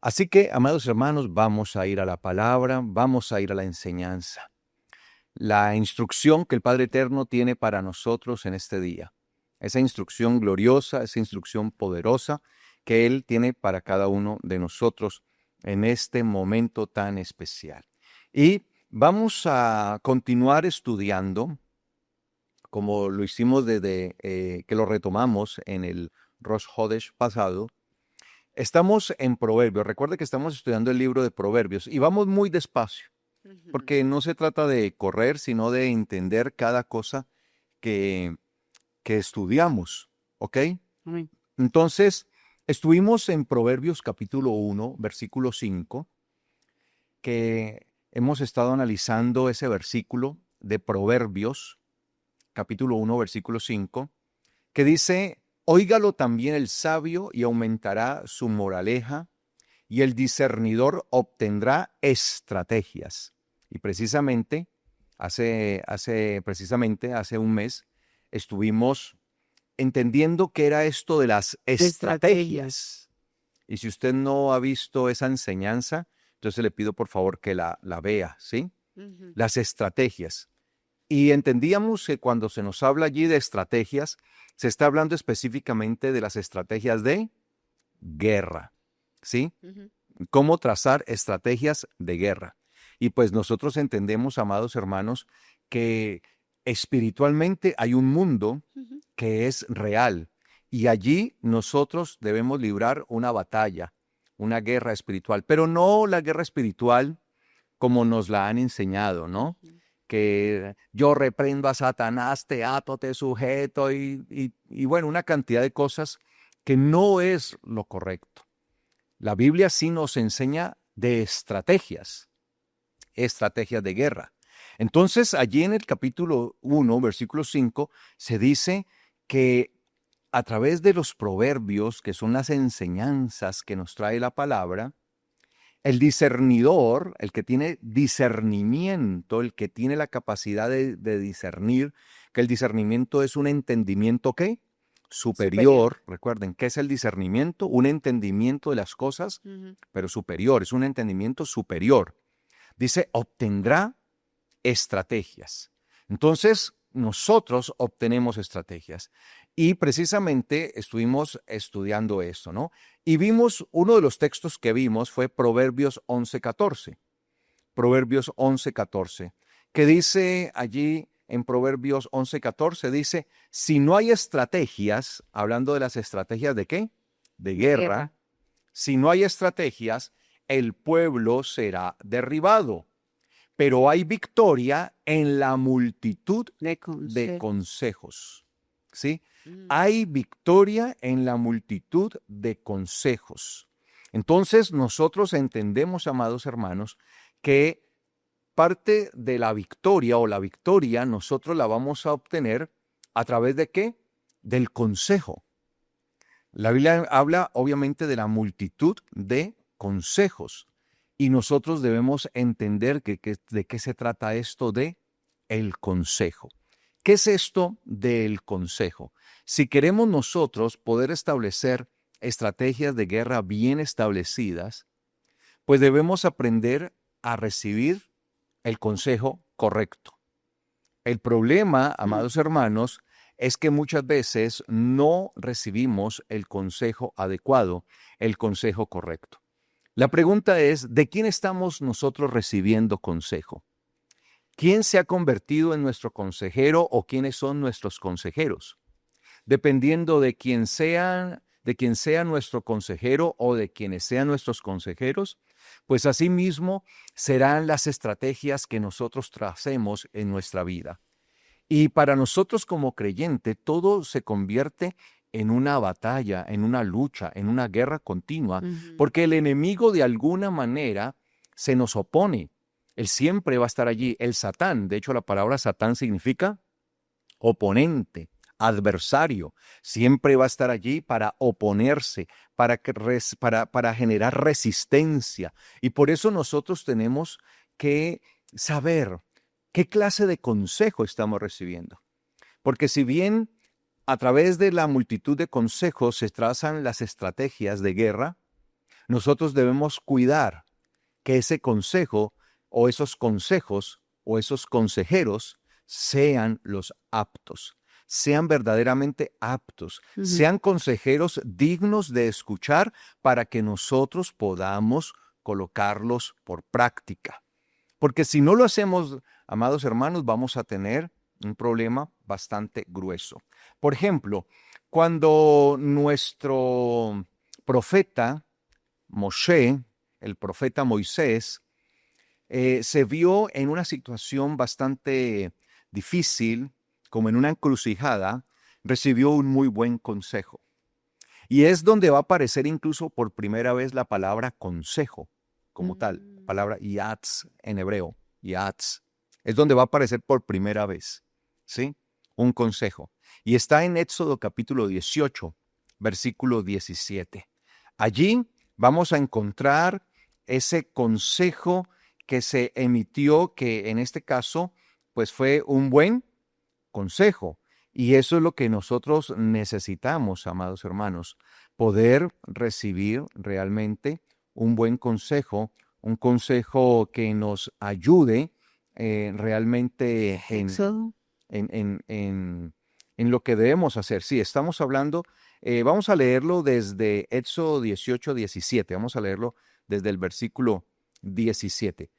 Así que, amados hermanos, vamos a ir a la palabra, vamos a ir a la enseñanza. La instrucción que el Padre Eterno tiene para nosotros en este día. Esa instrucción gloriosa, esa instrucción poderosa que Él tiene para cada uno de nosotros en este momento tan especial. Y vamos a continuar estudiando, como lo hicimos desde que lo retomamos en el Rosh Hodesh pasado. Estamos en Proverbios. Recuerde que estamos estudiando el libro de Proverbios y vamos muy despacio, porque no se trata de correr, sino de entender cada cosa que estudiamos, ¿ok? Amén. Entonces, estuvimos en Proverbios capítulo 1, versículo 5, que hemos estado analizando ese versículo de Proverbios, capítulo 1, versículo 5, que dice: óigalo también el sabio y aumentará su moraleja, y el discernidor obtendrá estrategias. Y precisamente, hace un mes, estuvimos entendiendo qué era esto de las estrategias. Y si usted no ha visto esa enseñanza, entonces le pido por favor que la vea, ¿sí? Las estrategias. Y entendíamos que cuando se nos habla allí de estrategias, se está hablando específicamente de las estrategias de guerra, ¿sí? Cómo trazar estrategias de guerra. Y pues nosotros entendemos, amados hermanos, que espiritualmente hay un mundo que es real y allí nosotros debemos librar una batalla, una guerra espiritual, pero no la guerra espiritual como nos la han enseñado, ¿no? Que yo reprendo a Satanás, te ato, te sujeto y bueno, una cantidad de cosas que no es lo correcto. La Biblia sí nos enseña de estrategias de guerra. Entonces, allí en el capítulo 1, versículo 5, se dice que a través de los proverbios, que son las enseñanzas que nos trae la palabra, el discernidor, el que tiene discernimiento, el que tiene la capacidad de discernir, que el discernimiento es un entendimiento, ¿qué? Superior. Recuerden, ¿qué es el discernimiento? Un entendimiento de las cosas, pero superior, es un entendimiento superior. Dice, obtendrá estrategias. Entonces, nosotros obtenemos estrategias. Y precisamente estuvimos estudiando esto, ¿no? Y vimos, uno de los textos que vimos fue Proverbios 11:14. Proverbios 11:14, que dice allí en Proverbios 11:14, dice, si no hay estrategias, hablando de las estrategias de ¿qué? De guerra. Si no hay estrategias, el pueblo será derribado. Pero hay victoria en la multitud de consejos. ¿Sí? Hay victoria en la multitud de consejos. Entonces nosotros entendemos, amados hermanos, que parte de la victoria o la victoria nosotros la vamos a obtener a través de ¿qué? Del consejo. La Biblia habla obviamente de la multitud de consejos y nosotros debemos entender de qué se trata esto de el consejo. ¿Qué es esto del consejo? Si queremos nosotros poder establecer estrategias de guerra bien establecidas, pues debemos aprender a recibir el consejo correcto. El problema, amados hermanos, es que muchas veces no recibimos el consejo adecuado, el consejo correcto. La pregunta es, ¿de quién estamos nosotros recibiendo consejo? ¿Quién se ha convertido en nuestro consejero o quiénes son nuestros consejeros? Dependiendo de quién sea nuestro consejero o de quienes sean nuestros consejeros, pues asimismo serán las estrategias que nosotros tracemos en nuestra vida. Y para nosotros como creyente, todo se convierte en una batalla, en una lucha, en una guerra continua, porque el enemigo de alguna manera se nos opone. Él siempre va a estar allí. El Satán, de hecho la palabra Satán significa oponente, adversario, siempre va a estar allí para oponerse, para generar resistencia. Y por eso nosotros tenemos que saber qué clase de consejo estamos recibiendo. Porque si bien a través de la multitud de consejos se trazan las estrategias de guerra, nosotros debemos cuidar que ese consejo o esos consejos o esos consejeros sean los aptos, sean verdaderamente aptos, sean consejeros dignos de escuchar para que nosotros podamos colocarlos por práctica. Porque si no lo hacemos, amados hermanos, vamos a tener un problema bastante grueso. Por ejemplo, cuando nuestro profeta Moshe, el profeta Moisés, se vio en una situación bastante difícil, como en una encrucijada, recibió un muy buen consejo. Y es donde va a aparecer incluso por primera vez la palabra consejo, como tal, palabra yatz en hebreo, yatz. Es donde va a aparecer por primera vez, ¿sí? Un consejo. Y está en Éxodo capítulo 18, versículo 17. Allí vamos a encontrar ese consejo que se emitió, que en este caso, pues fue un buen consejo. Y eso es lo que nosotros necesitamos, amados hermanos, poder recibir realmente un buen consejo, un consejo que nos ayude realmente en lo que debemos hacer. Sí, estamos hablando, vamos a leerlo desde Éxodo 18, 17, vamos a leerlo desde el versículo 17.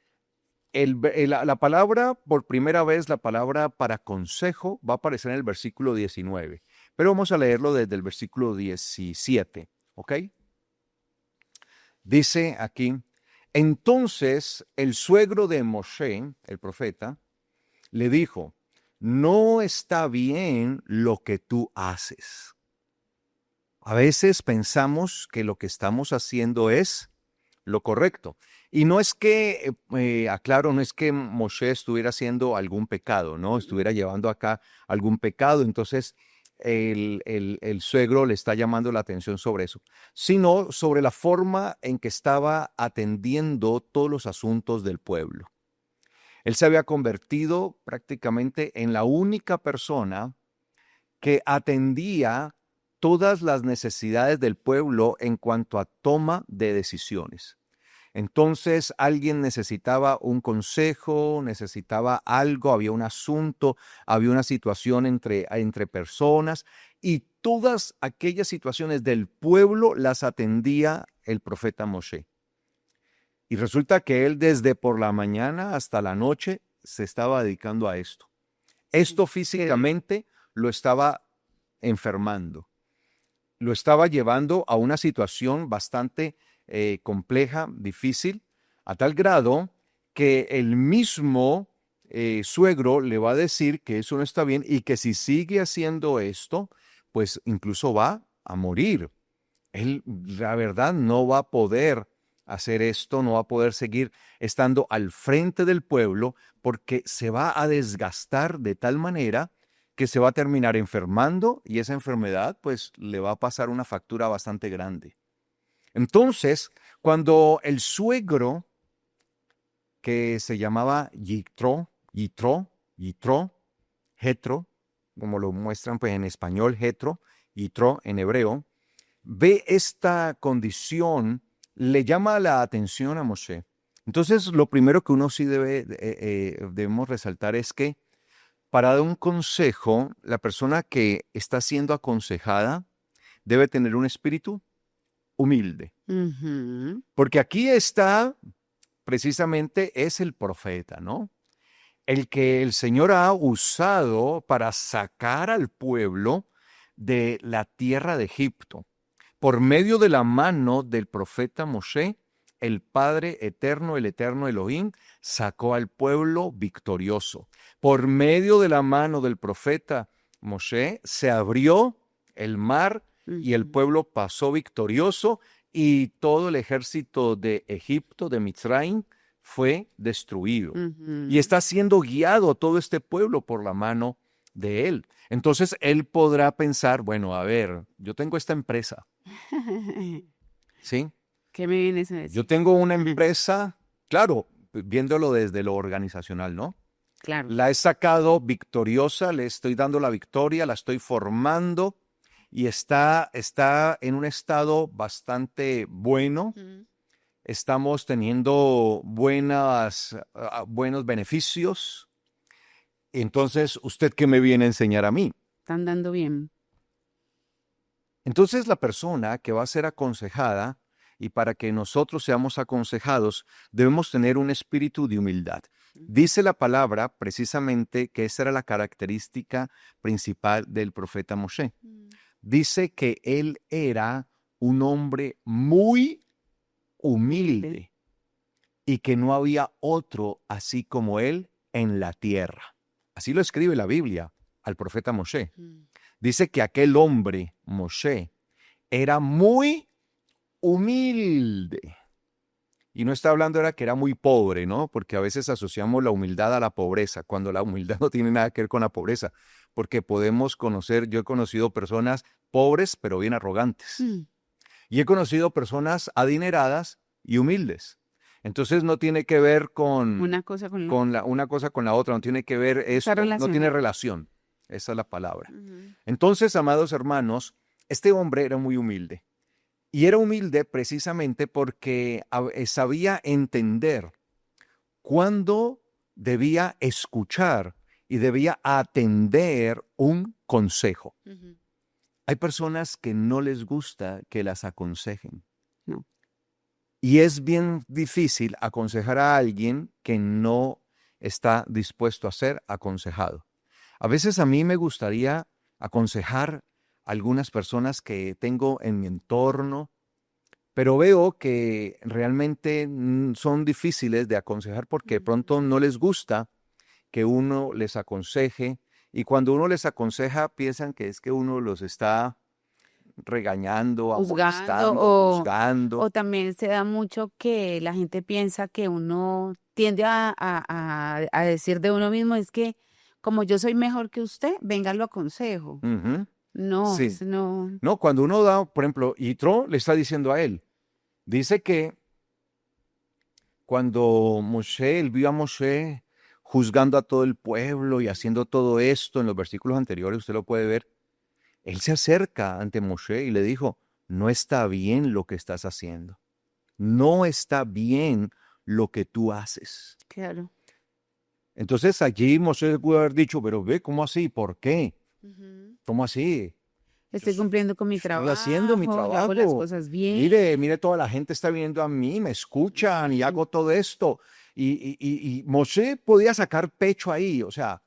La palabra, por primera vez, la palabra para consejo va a aparecer en el versículo 19, pero vamos a leerlo desde el versículo 17, ¿ok? Dice aquí, entonces el suegro de Moshe, el profeta, le dijo, no está bien lo que tú haces. A veces pensamos que lo que estamos haciendo es lo correcto. Y no es que, aclaro, no es que Moshe estuviera haciendo algún pecado, ¿no? Estuviera llevando acá algún pecado, entonces el suegro le está llamando la atención sobre eso, sino sobre la forma en que estaba atendiendo todos los asuntos del pueblo. Él se había convertido prácticamente en la única persona que atendía todas las necesidades del pueblo en cuanto a toma de decisiones. Entonces alguien necesitaba un consejo, necesitaba algo, había un asunto, había una situación entre personas y todas aquellas situaciones del pueblo las atendía el profeta Moshe. Y resulta que él desde por la mañana hasta la noche se estaba dedicando a esto. Esto físicamente lo estaba enfermando, lo estaba llevando a una situación bastante compleja, difícil, a tal grado que el mismo suegro le va a decir que eso no está bien y que si sigue haciendo esto, pues incluso va a morir. Él, la verdad, no va a poder hacer esto, no va a poder seguir estando al frente del pueblo porque se va a desgastar de tal manera que se va a terminar enfermando y esa enfermedad pues le va a pasar una factura bastante grande. Entonces, cuando el suegro, que se llamaba Yitro, Jetro, como lo muestran pues en español, Jetro, Yitro en hebreo, ve esta condición, le llama la atención a Moshe. Entonces, lo primero que uno sí debemos resaltar es que para dar un consejo, la persona que está siendo aconsejada debe tener un espíritu humilde. Porque aquí está, precisamente, es el profeta, ¿no? El que el Señor ha usado para sacar al pueblo de la tierra de Egipto. Por medio de la mano del profeta Moshe, el Padre eterno, el eterno Elohim, sacó al pueblo victorioso. Por medio de la mano del profeta Moshe, se abrió el mar y el pueblo pasó victorioso y todo el ejército de Egipto, de Mitzrayim, fue destruido. Y está siendo guiado todo este pueblo por la mano de él. Entonces él podrá pensar, bueno, a ver, yo tengo esta empresa. ¿Sí? ¿Qué me vienes a decir? Yo tengo una empresa, claro, viéndolo desde lo organizacional, ¿no? Claro. La he sacado victoriosa, le estoy dando la victoria, la estoy formando y está en un estado bastante bueno. Estamos teniendo buenos beneficios. Entonces, ¿usted qué me viene a enseñar a mí? Están dando bien. Entonces, la persona que va a ser aconsejada, y para que nosotros seamos aconsejados, debemos tener un espíritu de humildad. Dice la palabra precisamente que esa era la característica principal del profeta Moshe. Dice que él era un hombre muy humilde y que no había otro así como él en la tierra. Así lo escribe la Biblia al profeta Moshe. Dice que aquel hombre, Moshe, era muy humilde. Y no está hablando era que era muy pobre, ¿no? Porque a veces asociamos la humildad a la pobreza, cuando la humildad no tiene nada que ver con la pobreza. Porque podemos conocer, yo he conocido personas pobres pero bien arrogantes. Y he conocido personas adineradas y humildes. Entonces no tiene que ver con Una cosa con una cosa con la otra, no tiene que ver esto, no tiene relación. Esa es la palabra. Entonces, amados hermanos, este hombre era muy humilde. Y era humilde precisamente porque sabía entender cuándo debía escuchar y debía atender un consejo. Hay personas que no les gusta que las aconsejen. No. Y es bien difícil aconsejar a alguien que no está dispuesto a ser aconsejado. A veces a mí me gustaría aconsejar a algunas personas que tengo en mi entorno, pero veo que realmente son difíciles de aconsejar porque de pronto no les gusta que uno les aconseje, y cuando uno les aconseja piensan que es que uno los está regañando, amonestando, juzgando. O también se da mucho que la gente piensa que uno tiende a decir de uno mismo, es que como yo soy mejor que usted, venga, lo aconsejo. No, Sí. no. No, cuando uno da, por ejemplo, Yitro le está diciendo a él, dice que cuando él vio a Moshe juzgando a todo el pueblo y haciendo todo esto en los versículos anteriores, usted lo puede ver, él se acerca ante Moshe y le dijo, no está bien lo que estás haciendo. No está bien lo que tú haces. Claro. Entonces allí Moshe pudo haber dicho, pero ve, ¿cómo así? ¿Por qué? ¿Cómo así? Estoy cumpliendo con mi trabajo. Estoy haciendo mi trabajo. Hago las cosas bien. Mire, toda la gente está viendo a mí, me escuchan y hago todo esto. Y Moshe podía sacar pecho ahí, o sea,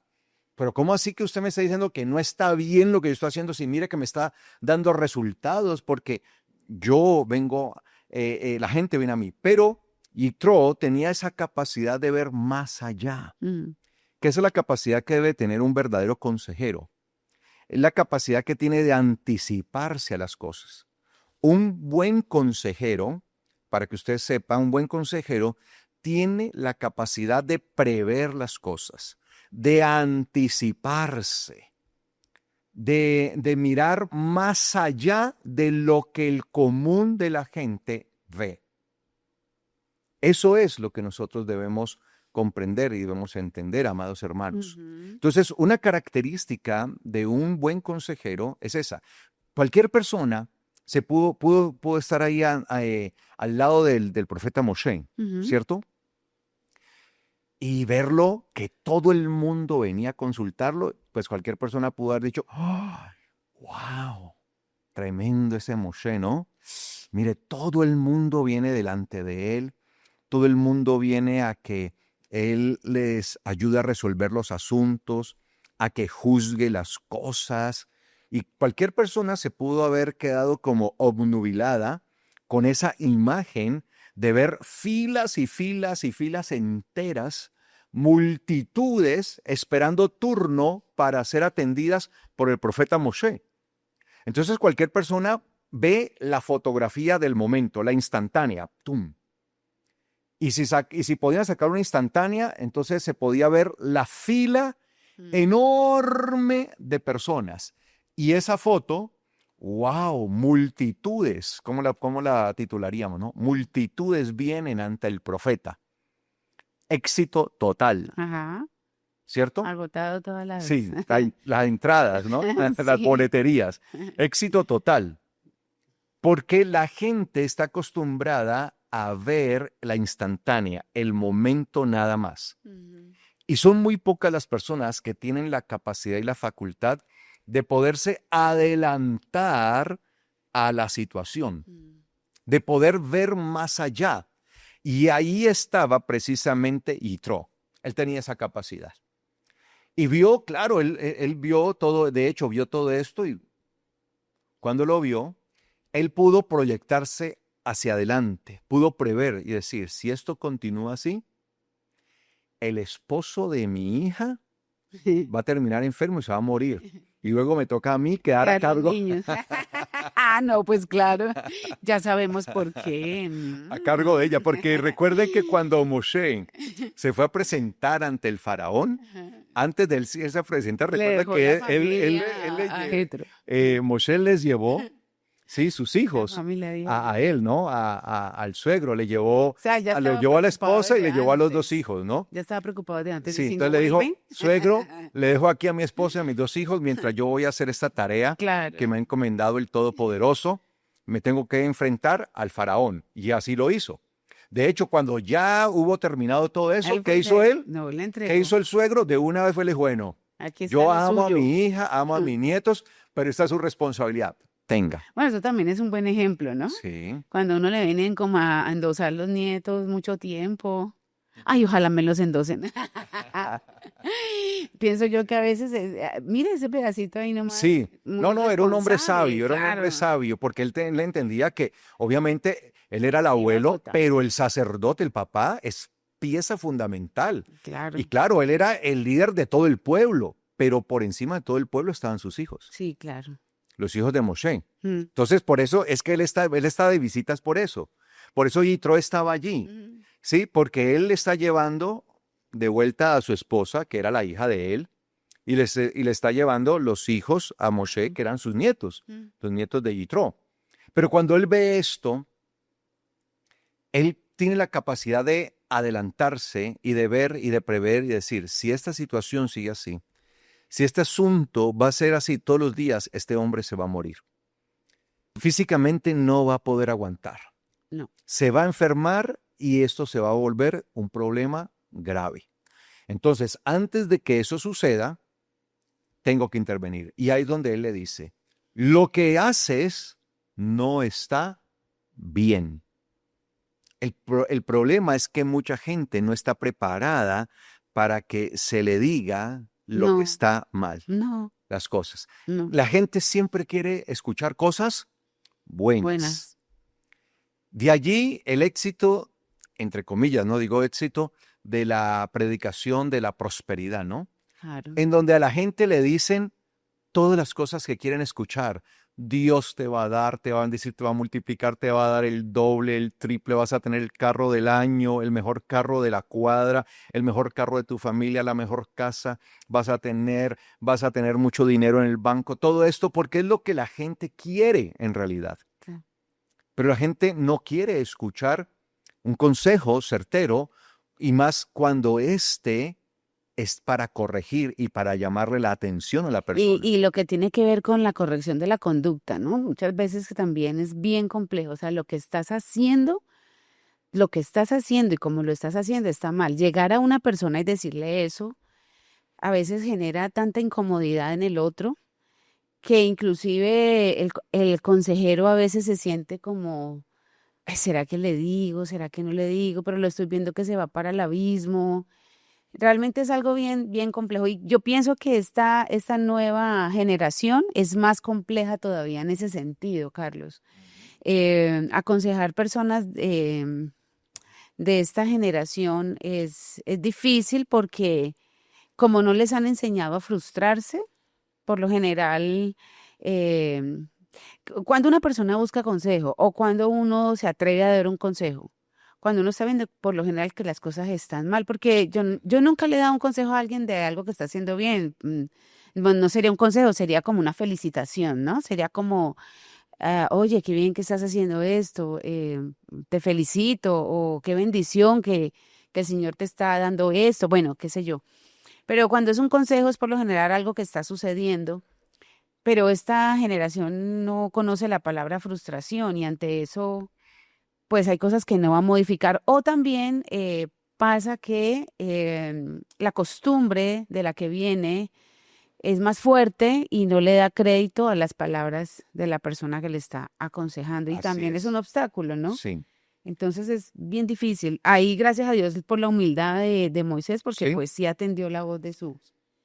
pero ¿cómo así que usted me está diciendo que no está bien lo que yo estoy haciendo? Si mire que me está dando resultados, porque yo vengo, la gente viene a mí. Pero Yitro tenía esa capacidad de ver más allá, que esa es la capacidad que debe tener un verdadero consejero. Es la capacidad que tiene de anticiparse a las cosas. Un buen consejero, para que usted sepa, un buen consejero tiene la capacidad de prever las cosas, de anticiparse, de mirar más allá de lo que el común de la gente ve. Eso es lo que nosotros debemos comprender y debemos entender, amados hermanos. Entonces, una característica de un buen consejero es esa. Cualquier persona se pudo estar ahí al lado del profeta Moshe, ¿cierto? Y verlo, que todo el mundo venía a consultarlo, pues cualquier persona pudo haber dicho, ¡oh, wow! Tremendo ese Moshe, ¿no? Mire, todo el mundo viene delante de él, todo el mundo viene a que él les ayude a resolver los asuntos, a que juzgue las cosas. Y cualquier persona se pudo haber quedado como obnubilada con esa imagen de ver filas y filas y filas enteras, multitudes esperando turno para ser atendidas por el profeta Moshe. Entonces cualquier persona ve la fotografía del momento, la instantánea, ¡tum! Y si podían sacar una instantánea, entonces se podía ver la fila enorme de personas. Y esa foto, wow, multitudes, ¿cómo la titularíamos, no? Multitudes vienen ante el profeta. Éxito total. Ajá. ¿cierto? Agotado todas las... Sí, las entradas, ¿no? Las Sí. boleterías. Éxito total. Porque la gente está acostumbrada a ver la instantánea, el momento nada más. Ujú. Y son muy pocas las personas que tienen la capacidad y la facultad de poderse adelantar a la situación, Mm. de poder ver más allá. Y ahí estaba precisamente Yitro. Él tenía esa capacidad. Y vio, claro, él vio todo, de hecho, vio todo esto y cuando lo vio, él pudo proyectarse hacia adelante, pudo prever y decir, si esto continúa así, el esposo de mi hija va a terminar enfermo y se va a morir. Y luego me toca a mí quedar a Quedan los cargo, niños. Ah, no, pues claro, ya sabemos por qué. a cargo de ella, porque recuerden que cuando Moshe se fue a presentar ante el faraón, antes de él irse a presentar, Le recuerda dejó la que familia a Jetro. Moshe les llevó, sí, sus La hijos familia dijo. a él, ¿no? Al suegro, le llevó, O sea, ya le estaba llevó a la preocupado esposa y desde le llevó a los dos antes. hijos, ¿no? Ya estaba preocupado de antes. Y Sí, si entonces no le dijo, vuelven, suegro, le dejo aquí a mi esposa y a mis dos hijos mientras yo voy a hacer esta tarea que claro. me ha encomendado el Todopoderoso. Me tengo que enfrentar al faraón. Y así lo hizo. De hecho, cuando ya hubo terminado todo eso, Él ¿qué fue- hizo él? No, le ¿Qué entregó. hizo el suegro? De una vez fue, le dijo, bueno, Aquí está yo lo amo a suyo. mi hija, amo a mis nietos, pero esta es su responsabilidad. Tenga. Bueno, eso también es un buen ejemplo, ¿no? Sí. Cuando a uno le vienen como a endosar los nietos mucho tiempo. Ay, ojalá me los endosen. Pienso yo que a veces, mire ese pedacito ahí nomás, Sí, muy no, era un hombre responsable, sabio, era un hombre claro. sabio, porque le entendía que obviamente él era el Iba a abuelo, azotar. pero el sacerdote, el papá, es pieza fundamental. Claro, Y claro, él era el líder de todo el pueblo, pero por encima de todo el pueblo estaban sus hijos, sí, claro. los hijos de Moshe. Mm. Entonces, por eso es que él está de visitas por eso. Por eso Yitro estaba allí, Mm. ¿sí? Porque él le está llevando de vuelta a su esposa, que era la hija de él, y le está llevando los hijos a Moshe, que eran sus nietos, Mm. los nietos de Yitro. Pero cuando él ve esto, él tiene la capacidad de adelantarse y de ver y de prever y decir, si esta situación sigue así, si este asunto va a ser así todos los días, este hombre se va a morir. Físicamente no va a poder aguantar. No. Se va a enfermar y esto se va a volver un problema grave. Entonces, antes de que eso suceda, tengo que intervenir. Y ahí es donde él le dice, lo que haces no está bien. El problema es que mucha gente no está preparada para que se le diga lo No. que está mal, No, las cosas. no. La gente siempre quiere escuchar cosas buenas. Buenas. De allí el éxito, entre comillas, no digo éxito, de la predicación de la prosperidad, ¿no? Claro. En donde a la gente le dicen todas las cosas que quieren escuchar. Dios te va a dar, te va a bendecir, te va a multiplicar, te va a dar el doble, el triple, vas a tener el carro del año, el mejor carro de la cuadra, el mejor carro de tu familia, la mejor casa, vas a tener mucho dinero en el banco, todo esto porque es lo que la gente quiere en realidad. Sí. Pero la gente no quiere escuchar un consejo certero y más cuando este es para corregir y para llamarle la atención a la persona. Y lo que tiene que ver con la corrección de la conducta, ¿no? Muchas veces que también es bien complejo. O sea, lo que estás haciendo y cómo lo estás haciendo está mal. Llegar a una persona y decirle eso a veces genera tanta incomodidad en el otro que inclusive el consejero a veces se siente como, "Ay, ¿será que le digo? ¿Será que no le digo? Pero lo estoy viendo que se va para el abismo". Realmente es algo bien, bien complejo. Y yo pienso que esta nueva generación es más compleja todavía en ese sentido, Carlos. Aconsejar personas de esta generación es difícil porque como no les han enseñado a frustrarse, por lo general, cuando una persona busca consejo o cuando uno se atreve a dar un consejo, cuando uno está viendo por lo general que las cosas están mal, porque yo nunca le he dado un consejo a alguien de algo que está haciendo bien. Bueno, no sería un consejo, sería como una felicitación, ¿no? Sería como, oye, qué bien que estás haciendo esto, te felicito, o qué bendición que el Señor te está dando esto, bueno, qué sé yo. Pero cuando es un consejo es por lo general algo que está sucediendo, pero esta generación no conoce la palabra frustración y ante eso, pues hay cosas que no va a modificar. O también pasa que la costumbre de la que viene es más fuerte y no le da crédito a las palabras de la persona que le está aconsejando. Y Así también es un es. obstáculo, ¿no? Sí, Entonces es bien difícil. Ahí, gracias a Dios por la humildad de Moisés, porque sí, pues sí atendió la voz de su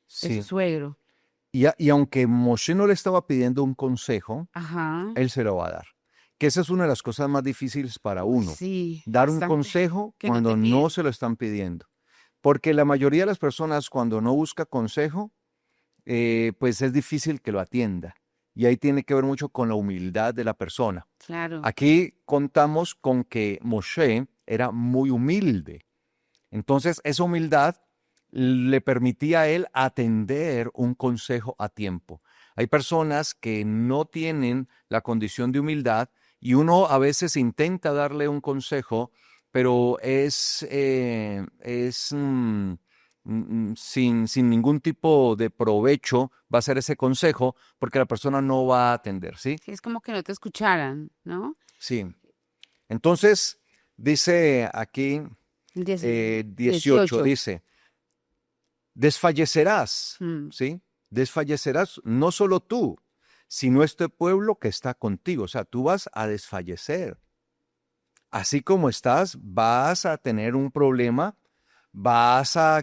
sí. suegro. Y aunque Moshe no le estaba pidiendo un consejo, Ajá. él se lo va a dar. Que esa es una de las cosas más difíciles para Uy, uno, sí, dar un bastante. consejo Que no cuando te no piden. se lo están pidiendo. Porque la mayoría de las personas cuando no busca consejo, pues es difícil que lo atienda. Y ahí tiene que ver mucho con la humildad de la persona. Claro. Aquí contamos con que Moshe era muy humilde. Entonces, esa humildad le permitía a él atender un consejo a tiempo. Hay personas que no tienen la condición de humildad y uno a veces intenta darle un consejo, pero sin ningún tipo de provecho va a ser ese consejo porque la persona no va a atender, ¿sí? Sí, es como que no te escucharan, ¿no? Sí. Entonces, dice aquí El 18, 18. dice, desfallecerás, Mm, ¿sí? Desfallecerás no solo tú, sino este pueblo que está contigo. O sea, tú vas a desfallecer. Así como estás, vas a tener un problema, vas a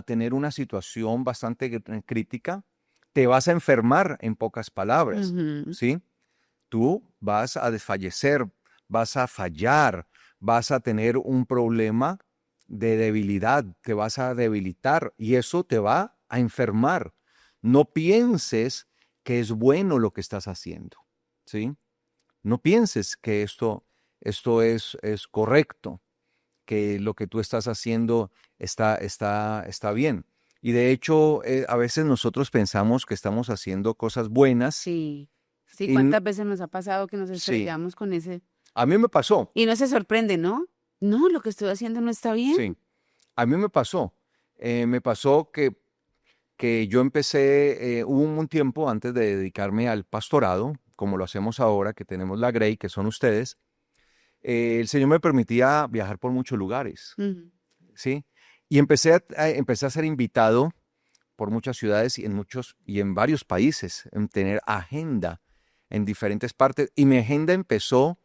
tener una situación bastante crítica, te vas a enfermar en pocas palabras, ujú. ¿sí? Tú vas a desfallecer, vas a fallar, vas a tener un problema de debilidad, te vas a debilitar y eso te va a enfermar. No pienses que es bueno lo que estás haciendo, ¿sí? No pienses que esto es correcto, que lo que tú estás haciendo está bien. Y de hecho, a veces nosotros pensamos que estamos haciendo cosas buenas Sí. Sí, y ¿cuántas veces nos ha pasado que nos sí, estrellamos con ese? a mí me pasó, Y no se sorprende, ¿no? No, lo que estoy haciendo no está bien. sí, a mí me pasó. Me pasó que yo empecé, hubo un tiempo antes de dedicarme al pastorado, como lo hacemos ahora, que tenemos la Grey, que son ustedes, el Señor me permitía viajar por muchos lugares, Ujú. ¿sí? Y empecé a ser invitado por muchas ciudades y en varios países, en tener agenda en diferentes partes. Y mi agenda empezó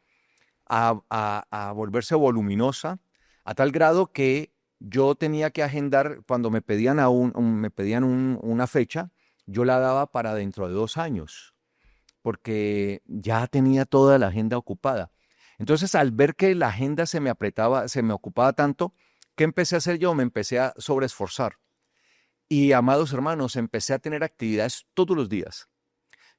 a volverse voluminosa a tal grado que yo tenía que agendar, cuando me pedían, una fecha, yo la daba para dentro de 2 años, porque ya tenía toda la agenda ocupada. Entonces, al ver que la agenda se me apretaba, se me ocupaba tanto, ¿qué empecé a hacer yo? Me empecé a sobreesforzar. Y, amados hermanos, empecé a tener actividades todos los días.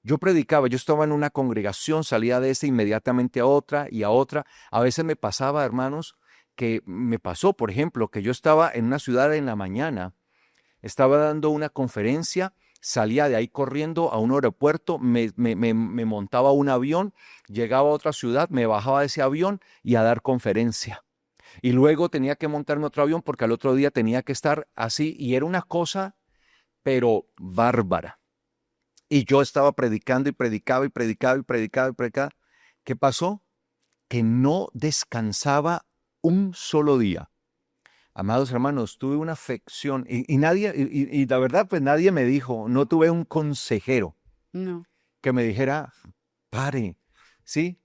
Yo predicaba, yo estaba en una congregación, salía de esta inmediatamente a otra y a otra. A veces me pasaba, hermanos, que me pasó, por ejemplo, que yo estaba en una ciudad en la mañana, estaba dando una conferencia, salía de ahí corriendo a un aeropuerto, me montaba a un avión, llegaba a otra ciudad, me bajaba de ese avión y a dar conferencia. Y luego tenía que montarme otro avión porque al otro día tenía que estar así y era una cosa, pero bárbara. Y yo estaba predicando y predicaba y predicaba y predicaba y predicaba. ¿Qué pasó? Que no descansaba un solo día. Amados hermanos, tuve una afección y nadie, y la verdad, pues nadie me dijo, no tuve un consejero No. que me dijera, pare, ¿sí?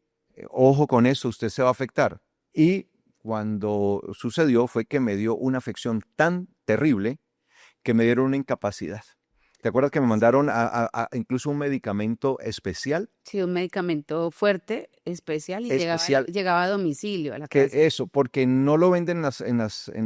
Ojo con eso, usted se va a afectar. Y cuando sucedió fue que me dio una afección tan terrible que me dieron una incapacidad. ¿Te acuerdas que me mandaron incluso un medicamento especial? Sí, un medicamento fuerte, especial, y Especial, llegaba a domicilio, a la que casa. eso, porque no lo venden en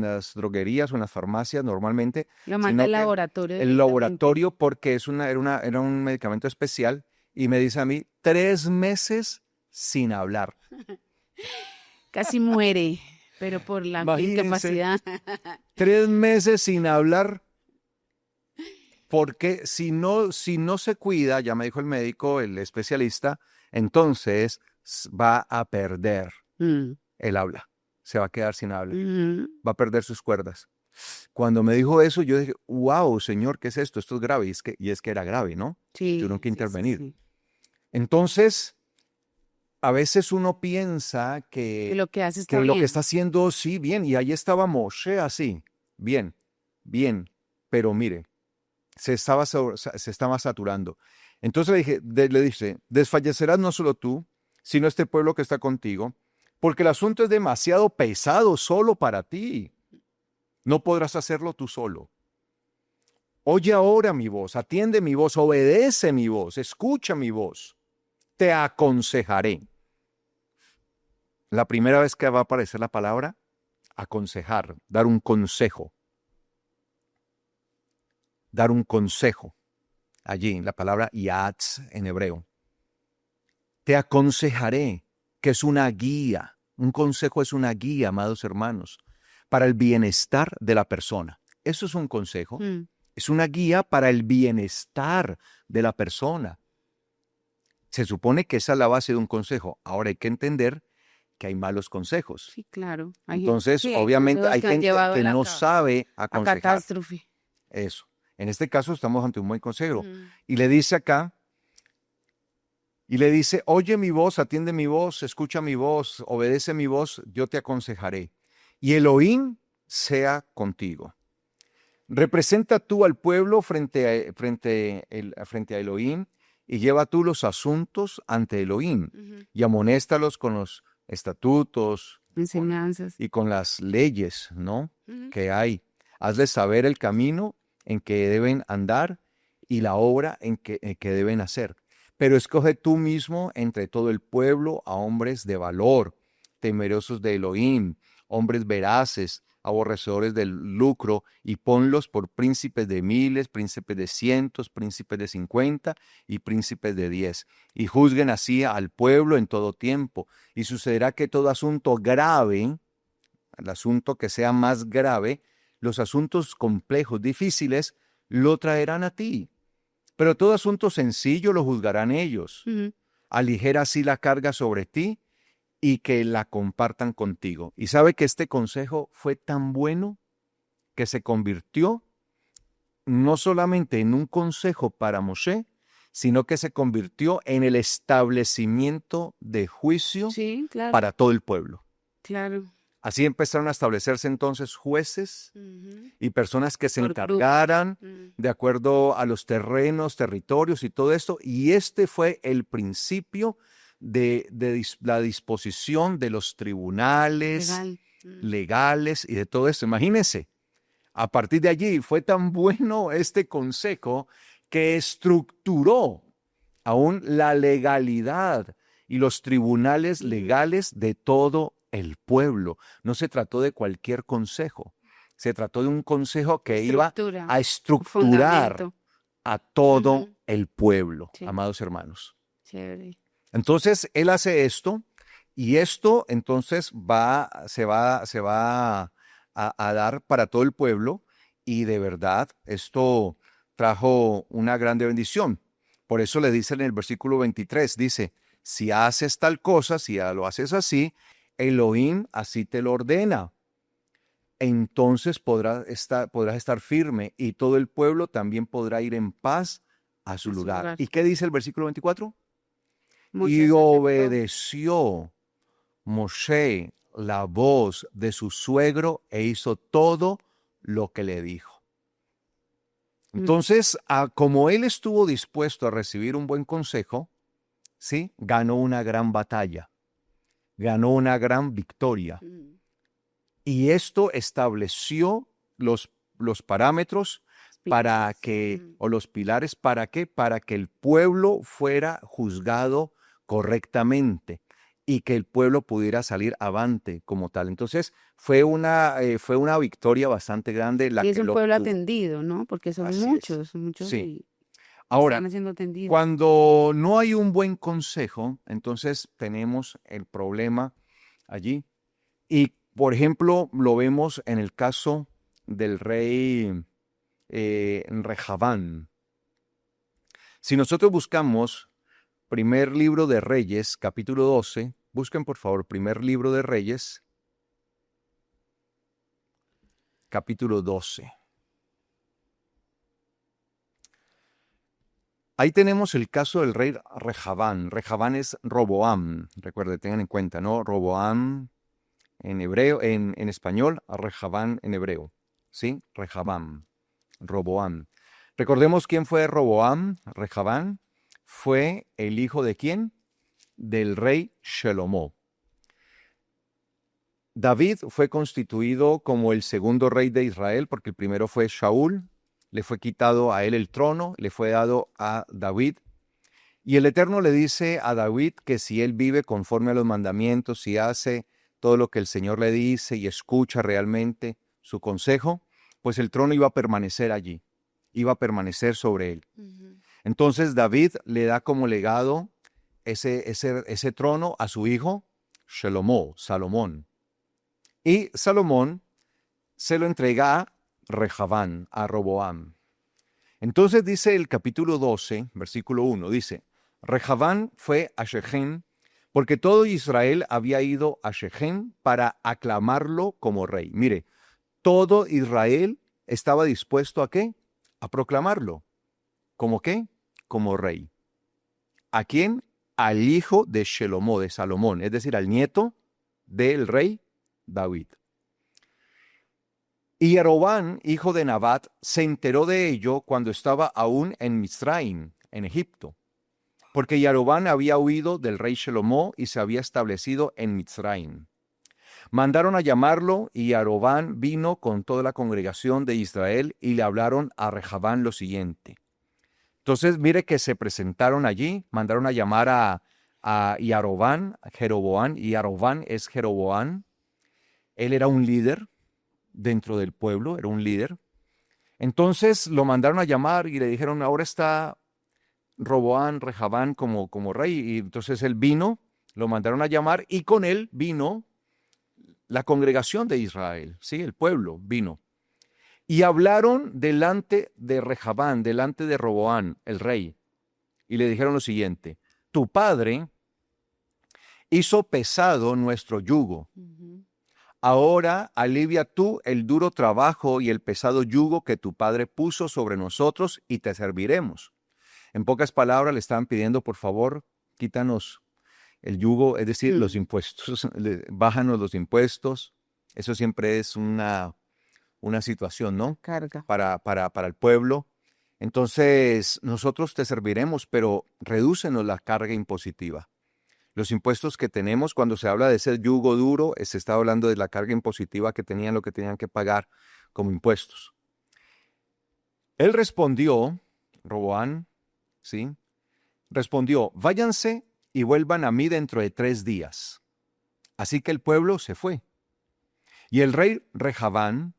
las droguerías o en las farmacias normalmente, Lo manda sino al que laboratorio el directamente. laboratorio, porque era un medicamento especial, y me dice a mí, 3 meses sin hablar. Casi muere, pero por la Imagínense, incapacidad. 3 meses sin hablar, porque si no se cuida, ya me dijo el médico, el especialista, entonces va a perder Mm, el habla, se va a quedar sin habla, ujú. va a perder sus cuerdas. Cuando me dijo eso, yo dije, wow, Señor, ¿qué es esto? Esto es grave. Y es que era grave, ¿no? Sí, Tuvieron que sí, intervenir. sí. Entonces, a veces uno piensa Que lo que hace está que lo que bien. está haciendo, sí, bien. Y ahí estaba Moshe así, bien, bien. Pero mire, se estaba saturando. Entonces le dice, desfallecerás no solo tú, sino este pueblo que está contigo, porque el asunto es demasiado pesado solo para ti. No podrás hacerlo tú solo. Oye ahora mi voz, atiende mi voz, obedece mi voz, escucha mi voz. Te aconsejaré. La primera vez que va a aparecer la palabra, aconsejar, dar un consejo. Dar un consejo. Allí, la palabra yatz en hebreo. Te aconsejaré, que es una guía. Un consejo es una guía, amados hermanos, para el bienestar de la persona. Eso es un consejo. Es una guía para el bienestar de la persona. Se supone que esa es la base de un consejo. Ahora hay que entender que hay malos consejos. Sí, claro. Entonces, Hay obviamente, consejos hay que han gente llevado que no a sabe aconsejar. catástrofe. Eso. En este caso estamos ante un buen consejo. Y le dice acá, y le dice, oye mi voz, atiende mi voz, escucha mi voz, obedece mi voz, yo te aconsejaré. Y Elohim sea contigo. Representa tú al pueblo frente a Elohim y lleva tú los asuntos ante Elohim y amonéstalos con los estatutos Enseñanzas. y con las leyes, ¿no? Que hay. Hazles saber el camino en que deben andar y la obra en que deben hacer. Pero escoge tú mismo entre todo el pueblo a hombres de valor, temerosos de Elohim, hombres veraces, aborrecedores del lucro, y ponlos por príncipes de miles, príncipes de cientos, príncipes de 50 y príncipes de 10. Y juzguen así al pueblo en todo tiempo. Y sucederá que todo asunto grave, el asunto que sea más grave, los asuntos complejos, difíciles, lo traerán a ti. Pero todo asunto sencillo lo juzgarán ellos. Aligera así la carga sobre ti y que la compartan contigo. Y sabe que este consejo fue tan bueno que se convirtió no solamente en un consejo para Moshe, sino que se convirtió en el establecimiento de juicio para todo el pueblo. Claro. Así empezaron a establecerse entonces jueces y personas que se encargaran de acuerdo a los terrenos, territorios y todo esto. Y este fue el principio de la disposición de los tribunales legales y de todo esto. Imagínense, a partir de allí fue tan bueno este consejo que estructuró aún la legalidad y los tribunales legales de todo el pueblo. No se trató de cualquier consejo, se trató de un consejo que iba a estructurar a todo el pueblo, amados hermanos. Chévere. Entonces, él hace esto y esto entonces se va a dar para todo el pueblo y de verdad esto trajo una grande bendición. Por eso le dice en el versículo 23, dice, si haces tal cosa, si lo haces así, Elohim así te lo ordena. Entonces podrás estar firme y todo el pueblo también podrá ir en paz a su lugar. ¿Y qué dice el versículo 24? Y obedeció Moshe la voz de su suegro e hizo todo lo que le dijo. Entonces, como él estuvo dispuesto a recibir un buen consejo, ¿sí? Ganó una gran batalla, ganó una gran victoria. Y esto estableció los parámetros para que, o los pilares, ¿para qué? Para que el pueblo fuera juzgado correctamente y que el pueblo pudiera salir avante como tal. Entonces, fue una victoria bastante grande. Y es un pueblo atendido, ¿no? Porque son muchos sí. Y ahora, están siendo atendidos. Cuando no hay un buen consejo, entonces tenemos el problema allí. Y, por ejemplo, lo vemos en el caso del rey Rehabán. Si nosotros buscamos primer libro de Reyes, capítulo 12, busquen por favor primer libro de Reyes, capítulo 12. Ahí tenemos el caso del rey Rehabán. Rehabán es Roboam. Recuerden, tengan en cuenta, ¿no? Roboam en hebreo, en español, Rehabán en hebreo. ¿Sí? Rehabán. Roboam. Recordemos quién fue Roboam. Rehabán fue el hijo de quién? Del rey Shelomó. David fue constituido como el segundo rey de Israel porque el primero fue Shaul. Le fue quitado a él el trono, le fue dado a David. Y el Eterno le dice a David que si él vive conforme a los mandamientos, si hace todo lo que el Señor le dice y escucha realmente su consejo, pues el trono iba a permanecer allí, iba a permanecer sobre él. Entonces David le da como legado ese trono a su hijo Salomón. Y Salomón se lo entrega a Rehabán, a Roboam. Entonces dice el capítulo 12, versículo 1, dice, Rehabán fue a Shechem, porque todo Israel había ido a Shechem para aclamarlo como rey. Mire, todo Israel estaba dispuesto ¿a qué? A proclamarlo. ¿Cómo qué? Como rey. ¿A quién? Al hijo de Shelomó, de Salomón, es decir, al nieto del rey David. Y Jeroboam, hijo de Nabat, se enteró de ello cuando estaba aún en Mizraim, en Egipto, porque Jeroboam había huido del rey Shelomó y se había establecido en Mizraim. Mandaron a llamarlo y Jeroboam vino con toda la congregación de Israel y le hablaron a Rehabán lo siguiente. Entonces, mire que se presentaron allí, mandaron a llamar a Jeroboam, y Jeroboam es Jeroboam. Él era un líder dentro del pueblo, era un líder. Entonces lo mandaron a llamar y le dijeron, ahora está Rehabán como rey. Y entonces él vino, lo mandaron a llamar y con él vino la congregación de Israel, ¿sí? El pueblo vino. Y hablaron delante de Rehabán, delante de Roboam, el rey. Y le dijeron lo siguiente, tu padre hizo pesado nuestro yugo. Ahora alivia tú el duro trabajo y el pesado yugo que tu padre puso sobre nosotros y te serviremos. En pocas palabras le estaban pidiendo, por favor, quítanos el yugo, es decir, los impuestos, bájanos los impuestos. Eso siempre es una situación, ¿no? Carga. Para el pueblo. Entonces, nosotros te serviremos, pero redúcenos la carga impositiva. Los impuestos que tenemos, cuando se habla de ese yugo duro, se está hablando de la carga impositiva que tenían, lo que tenían que pagar como impuestos. Él respondió, Roboam, ¿sí? Respondió, váyanse y vuelvan a mí dentro de 3 días. Así que el pueblo se fue. Y el rey Rehabán,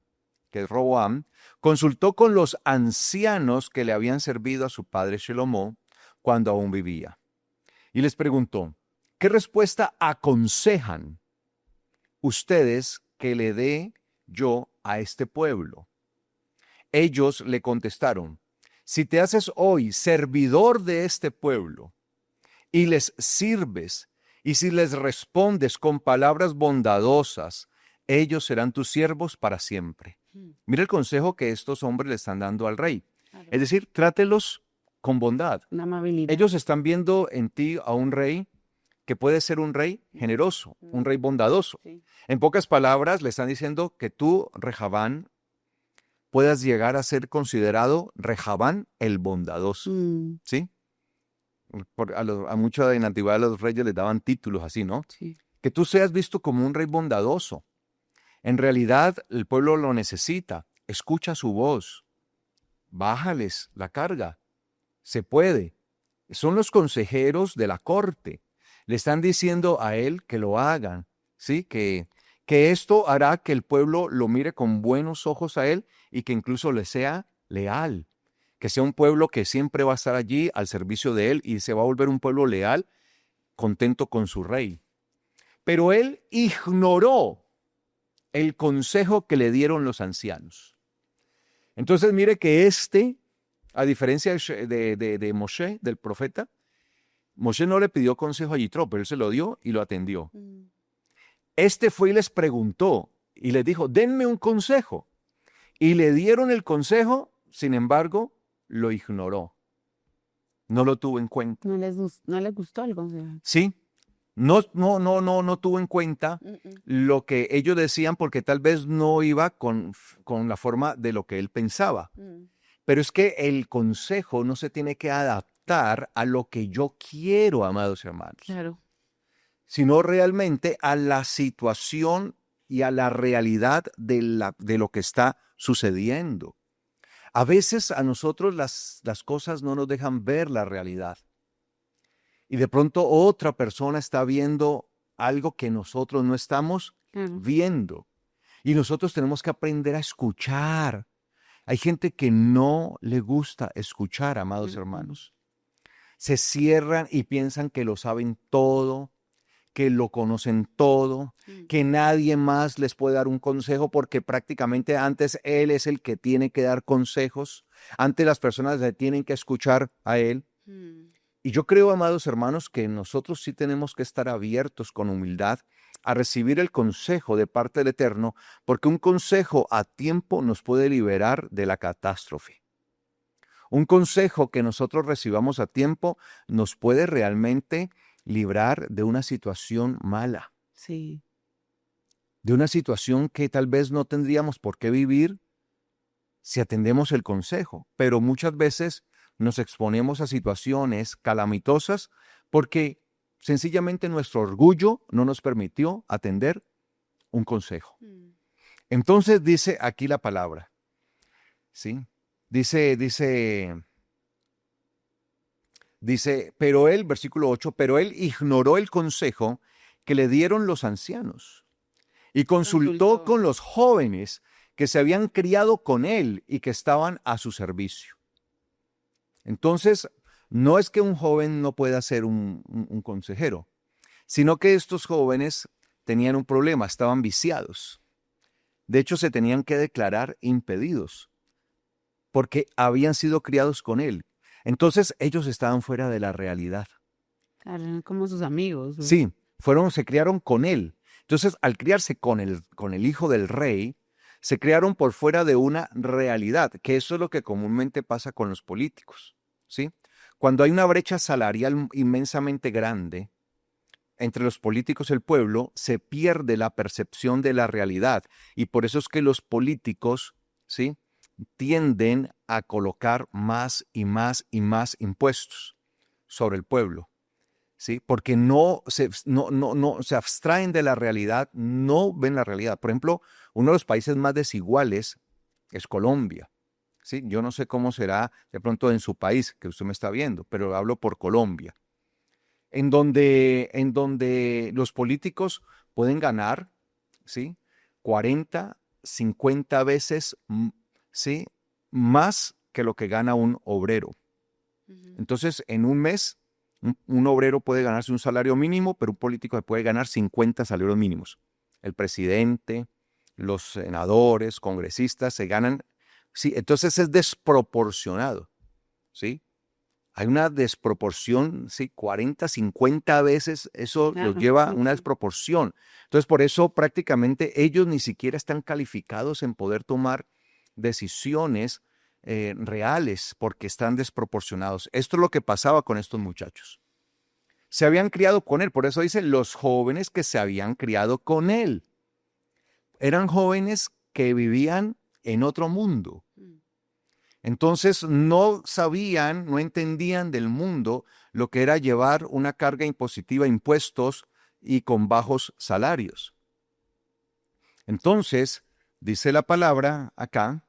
que es Roboam, consultó con los ancianos que le habían servido a su padre Shelomó cuando aún vivía. Y les preguntó, ¿qué respuesta aconsejan ustedes que le dé yo a este pueblo? Ellos le contestaron, si te haces hoy servidor de este pueblo y les sirves, y si les respondes con palabras bondadosas, ellos serán tus siervos para siempre. Mira el consejo que estos hombres le están dando al rey. Claro. Es decir, trátelos con bondad. Una amabilidad. Ellos están viendo en ti a un rey que puede ser un rey generoso, un rey bondadoso. Sí. En pocas palabras, le están diciendo que tú, Rehabán, puedas llegar a ser considerado Rehabán el bondadoso. ¿Sí? A muchos en la antigüedad los reyes les daban títulos así, ¿no? Sí. Que tú seas visto como un rey bondadoso. En realidad, el pueblo lo necesita. Escucha su voz. Bájales la carga. Se puede. Son los consejeros de la corte. Le están diciendo a él que lo hagan, ¿sí? Que esto hará que el pueblo lo mire con buenos ojos a él y que incluso le sea leal. Que sea un pueblo que siempre va a estar allí al servicio de él y se va a volver un pueblo leal, contento con su rey. Pero él ignoró el consejo que le dieron los ancianos. Entonces mire que a diferencia de Moshe, del profeta, Moshe no le pidió consejo a Yitro, pero él se lo dio y lo atendió. Fue y les preguntó y les dijo, denme un consejo. y le dieron el consejo, sin embargo, lo ignoró. No lo tuvo en cuenta. No les gustó el consejo. Sí, no tuvo en cuenta lo que ellos decían porque tal vez no iba con la forma de lo que él pensaba. Pero es que el consejo no se tiene que adaptar a lo que yo quiero, amados hermanos. Claro. Sino realmente a la situación y a la realidad de lo que está sucediendo. A veces a nosotros las cosas no nos dejan ver la realidad. Y de pronto otra persona está viendo algo que nosotros no estamos viendo. Y nosotros tenemos que aprender a escuchar. Hay gente que no le gusta escuchar, amados hermanos. Se cierran y piensan que lo saben todo, que lo conocen todo, que nadie más les puede dar un consejo porque prácticamente antes él es el que tiene que dar consejos. Antes las personas le tienen que escuchar a él. Y yo creo, amados hermanos, que nosotros sí tenemos que estar abiertos con humildad a recibir el consejo de parte del Eterno, porque un consejo a tiempo nos puede liberar de la catástrofe. Un consejo que nosotros recibamos a tiempo nos puede realmente librar de una situación mala. Sí. De una situación que tal vez no tendríamos por qué vivir si atendemos el consejo, pero muchas veces nos exponemos a situaciones calamitosas porque sencillamente nuestro orgullo no nos permitió atender un consejo. Entonces dice aquí la palabra, ¿sí? Dice, pero él, versículo 8, pero él ignoró el consejo que le dieron los ancianos y consultó con los jóvenes que se habían criado con él y que estaban a su servicio. Entonces, no es que un joven no pueda ser un consejero, sino que estos jóvenes tenían un problema, estaban viciados. De hecho, se tenían que declarar impedidos porque habían sido criados con él. Entonces, ellos estaban fuera de la realidad. Claro, eran como sus amigos. Sí, se criaron con él. Entonces, al criarse con el hijo del rey, se criaron por fuera de una realidad, que eso es lo que comúnmente pasa con los políticos, ¿sí? Cuando hay una brecha salarial inmensamente grande entre los políticos y el pueblo, se pierde la percepción de la realidad. Y por eso es que los políticos, ¿sí?, tienden a colocar más y más y más impuestos sobre el pueblo. ¿Sí? Porque no se abstraen de la realidad, no ven la realidad. Por ejemplo, uno de los países más desiguales es Colombia. ¿Sí? Yo no sé cómo será de pronto en su país, que usted me está viendo, pero hablo por Colombia, en donde los políticos pueden ganar, ¿sí?, 40, 50 veces, ¿sí?, más que lo que gana un obrero. Entonces, en un mes, un obrero puede ganarse un salario mínimo, pero un político puede ganar 50 salarios mínimos. El presidente, los senadores, congresistas se ganan, sí, entonces es desproporcionado, ¿sí? Hay una desproporción, sí, 40, 50 veces, eso los lleva a una desproporción. Entonces, por eso prácticamente ellos ni siquiera están calificados en poder tomar decisiones reales porque están desproporcionados. Esto es lo que pasaba con estos muchachos. Se habían criado con él, por eso dice los jóvenes que se habían criado con él. Eran jóvenes que vivían en otro mundo. Entonces no sabían, no entendían del mundo lo que era llevar una carga impositiva, impuestos y con bajos salarios. Entonces, dice la palabra acá,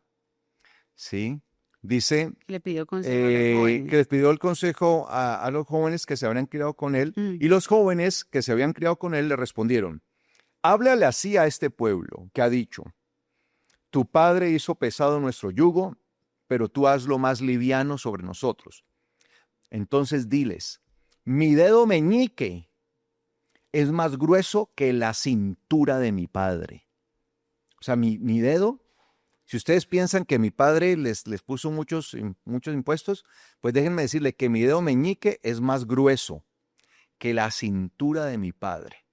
¿sí? Dice le pidió consejo a los jóvenes. que les pidió el consejo a los jóvenes que se habían criado con él, y los jóvenes que se habían criado con él le respondieron, háblale así a este pueblo que ha dicho, tu padre hizo pesado nuestro yugo, pero tú hazlo más liviano sobre nosotros. Entonces diles, mi dedo meñique es más grueso que la cintura de mi padre. O sea, mi dedo, si ustedes piensan que mi padre les puso muchos impuestos, pues déjenme decirle que mi dedo meñique es más grueso que la cintura de mi padre.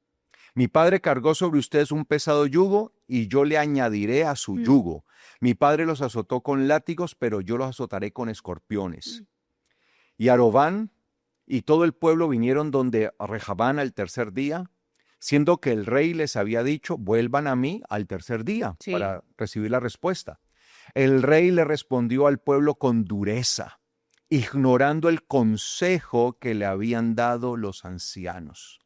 Mi padre cargó sobre ustedes un pesado yugo y yo le añadiré a su yugo. Mi padre los azotó con látigos, pero yo los azotaré con escorpiones. Y Arobán y todo el pueblo vinieron donde Rehabán al tercer día, siendo que el rey les había dicho, vuelvan a mí al tercer día para recibir la respuesta. El rey le respondió al pueblo con dureza, ignorando el consejo que le habían dado los ancianos.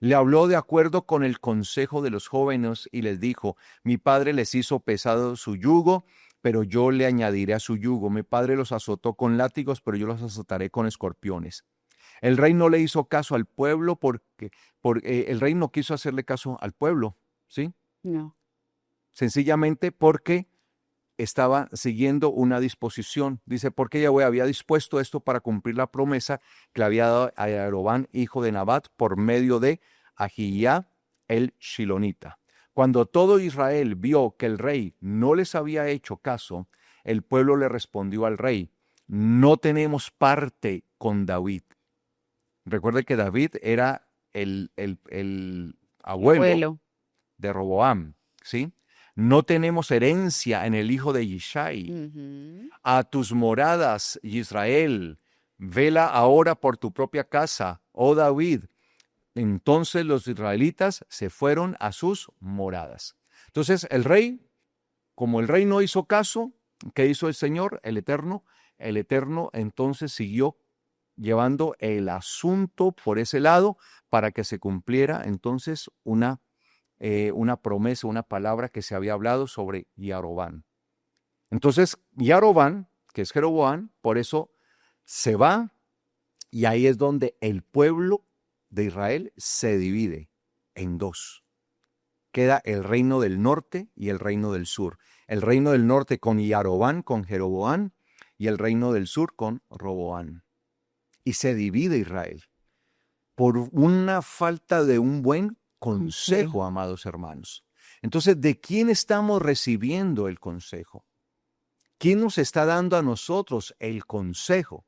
Le habló de acuerdo con el consejo de los jóvenes y les dijo, mi padre les hizo pesado su yugo, pero yo le añadiré a su yugo. Mi padre los azotó con látigos, pero yo los azotaré con escorpiones. El rey no le hizo caso al pueblo porque el rey no quiso hacerle caso al pueblo, ¿sí? No. Sencillamente porque estaba siguiendo una disposición. Dice, porque Yahweh había dispuesto esto para cumplir la promesa que le había dado a Jeroboam, hijo de Nabat, por medio de Ahijah el Shilonita. Cuando todo Israel vio que el rey no les había hecho caso, el pueblo le respondió al rey, no tenemos parte con David. Recuerde que David era el abuelo de Roboam, ¿sí? No tenemos herencia en el hijo de Yishai. A tus moradas, Israel, vela ahora por tu propia casa, oh David. Entonces los israelitas se fueron a sus moradas. Entonces el rey, como el rey no hizo caso, ¿qué hizo el Señor, el Eterno? El Eterno entonces siguió llevando el asunto por ese lado para que se cumpliera entonces una promesa, una palabra que se había hablado sobre Yaroban. Entonces, Yaroban, que es Jeroboam, por eso se va y ahí es donde el pueblo de Israel se divide en dos. Queda el reino del norte y el reino del sur. El reino del norte con Yaroban, con Jeroboam, y el reino del sur con Roboam. Y se divide Israel por una falta de un buen consejo, amados hermanos. Entonces, ¿de quién estamos recibiendo el consejo? ¿Quién nos está dando a nosotros el consejo?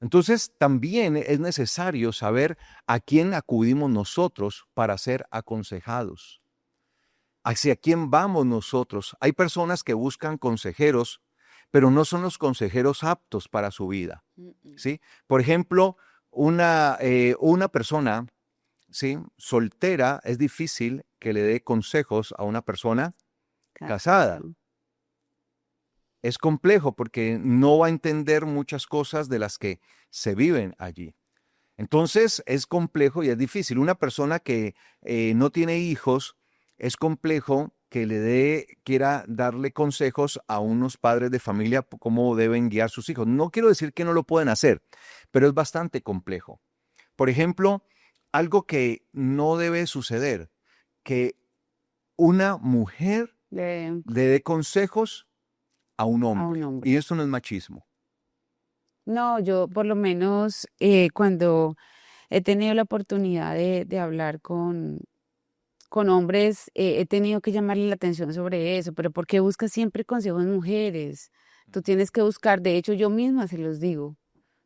Entonces, también es necesario saber a quién acudimos nosotros para ser aconsejados. ¿Hacia quién vamos nosotros? Hay personas que buscan consejeros, pero no son los consejeros aptos para su vida, ¿sí? Por ejemplo, una persona, ¿sí?, soltera, es difícil que le dé consejos a una persona casada. Es complejo porque no va a entender muchas cosas de las que se viven allí. Entonces es complejo y es difícil. Una persona que no tiene hijos, es complejo que quiera darle consejos a unos padres de familia cómo deben guiar sus hijos. No quiero decir que no lo pueden hacer, pero es bastante complejo. Por ejemplo, algo que no debe suceder, que una mujer le dé consejos a un hombre. Y eso no es machismo. No, yo por lo menos cuando he tenido la oportunidad de hablar con hombres, he tenido que llamarle la atención sobre eso, pero ¿por qué buscas siempre consejos en mujeres? Tú tienes que buscar, de hecho yo misma se los digo,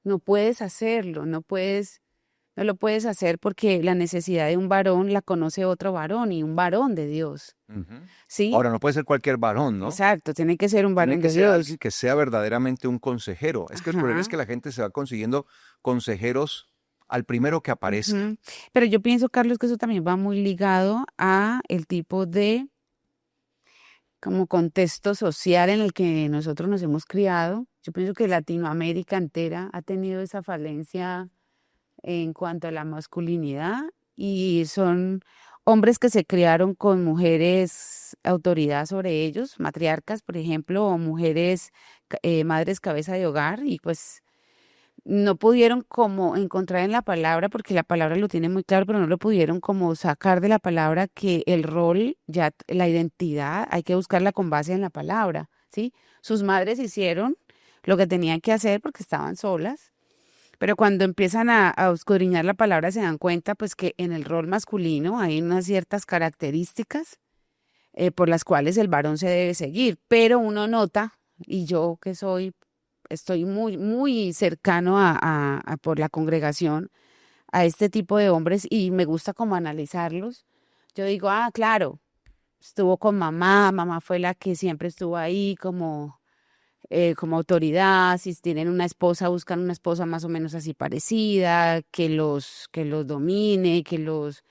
no puedes hacerlo, no lo puedes hacer porque la necesidad de un varón la conoce otro varón y un varón de Dios. ¿Sí? Ahora, no puede ser cualquier varón, ¿no? Exacto, tiene que ser un varón de Dios. Tiene que ser alguien que sea verdaderamente un consejero. Es que el problema es que la gente se va consiguiendo consejeros al primero que aparezca. Pero yo pienso, Carlos, que eso también va muy ligado a el tipo de como contexto social en el que nosotros nos hemos criado. Yo pienso que Latinoamérica entera ha tenido esa falencia en cuanto a la masculinidad y son hombres que se criaron con mujeres autoridad sobre ellos, matriarcas, por ejemplo, o mujeres madres cabeza de hogar y pues no pudieron como encontrar en la palabra, porque la palabra lo tiene muy claro, pero no lo pudieron como sacar de la palabra que el rol, ya la identidad, hay que buscarla con base en la palabra, ¿sí? Sus madres hicieron lo que tenían que hacer porque estaban solas, pero cuando empiezan a escudriñar la palabra se dan cuenta pues que en el rol masculino hay unas ciertas características por las cuales el varón se debe seguir, pero uno nota, y yo que estoy muy, muy cercano por la congregación a este tipo de hombres y me gusta como analizarlos. Yo digo, claro, estuvo con mamá, mamá fue la que siempre estuvo ahí como autoridad, si tienen una esposa, buscan una esposa más o menos así parecida, que los domine, que los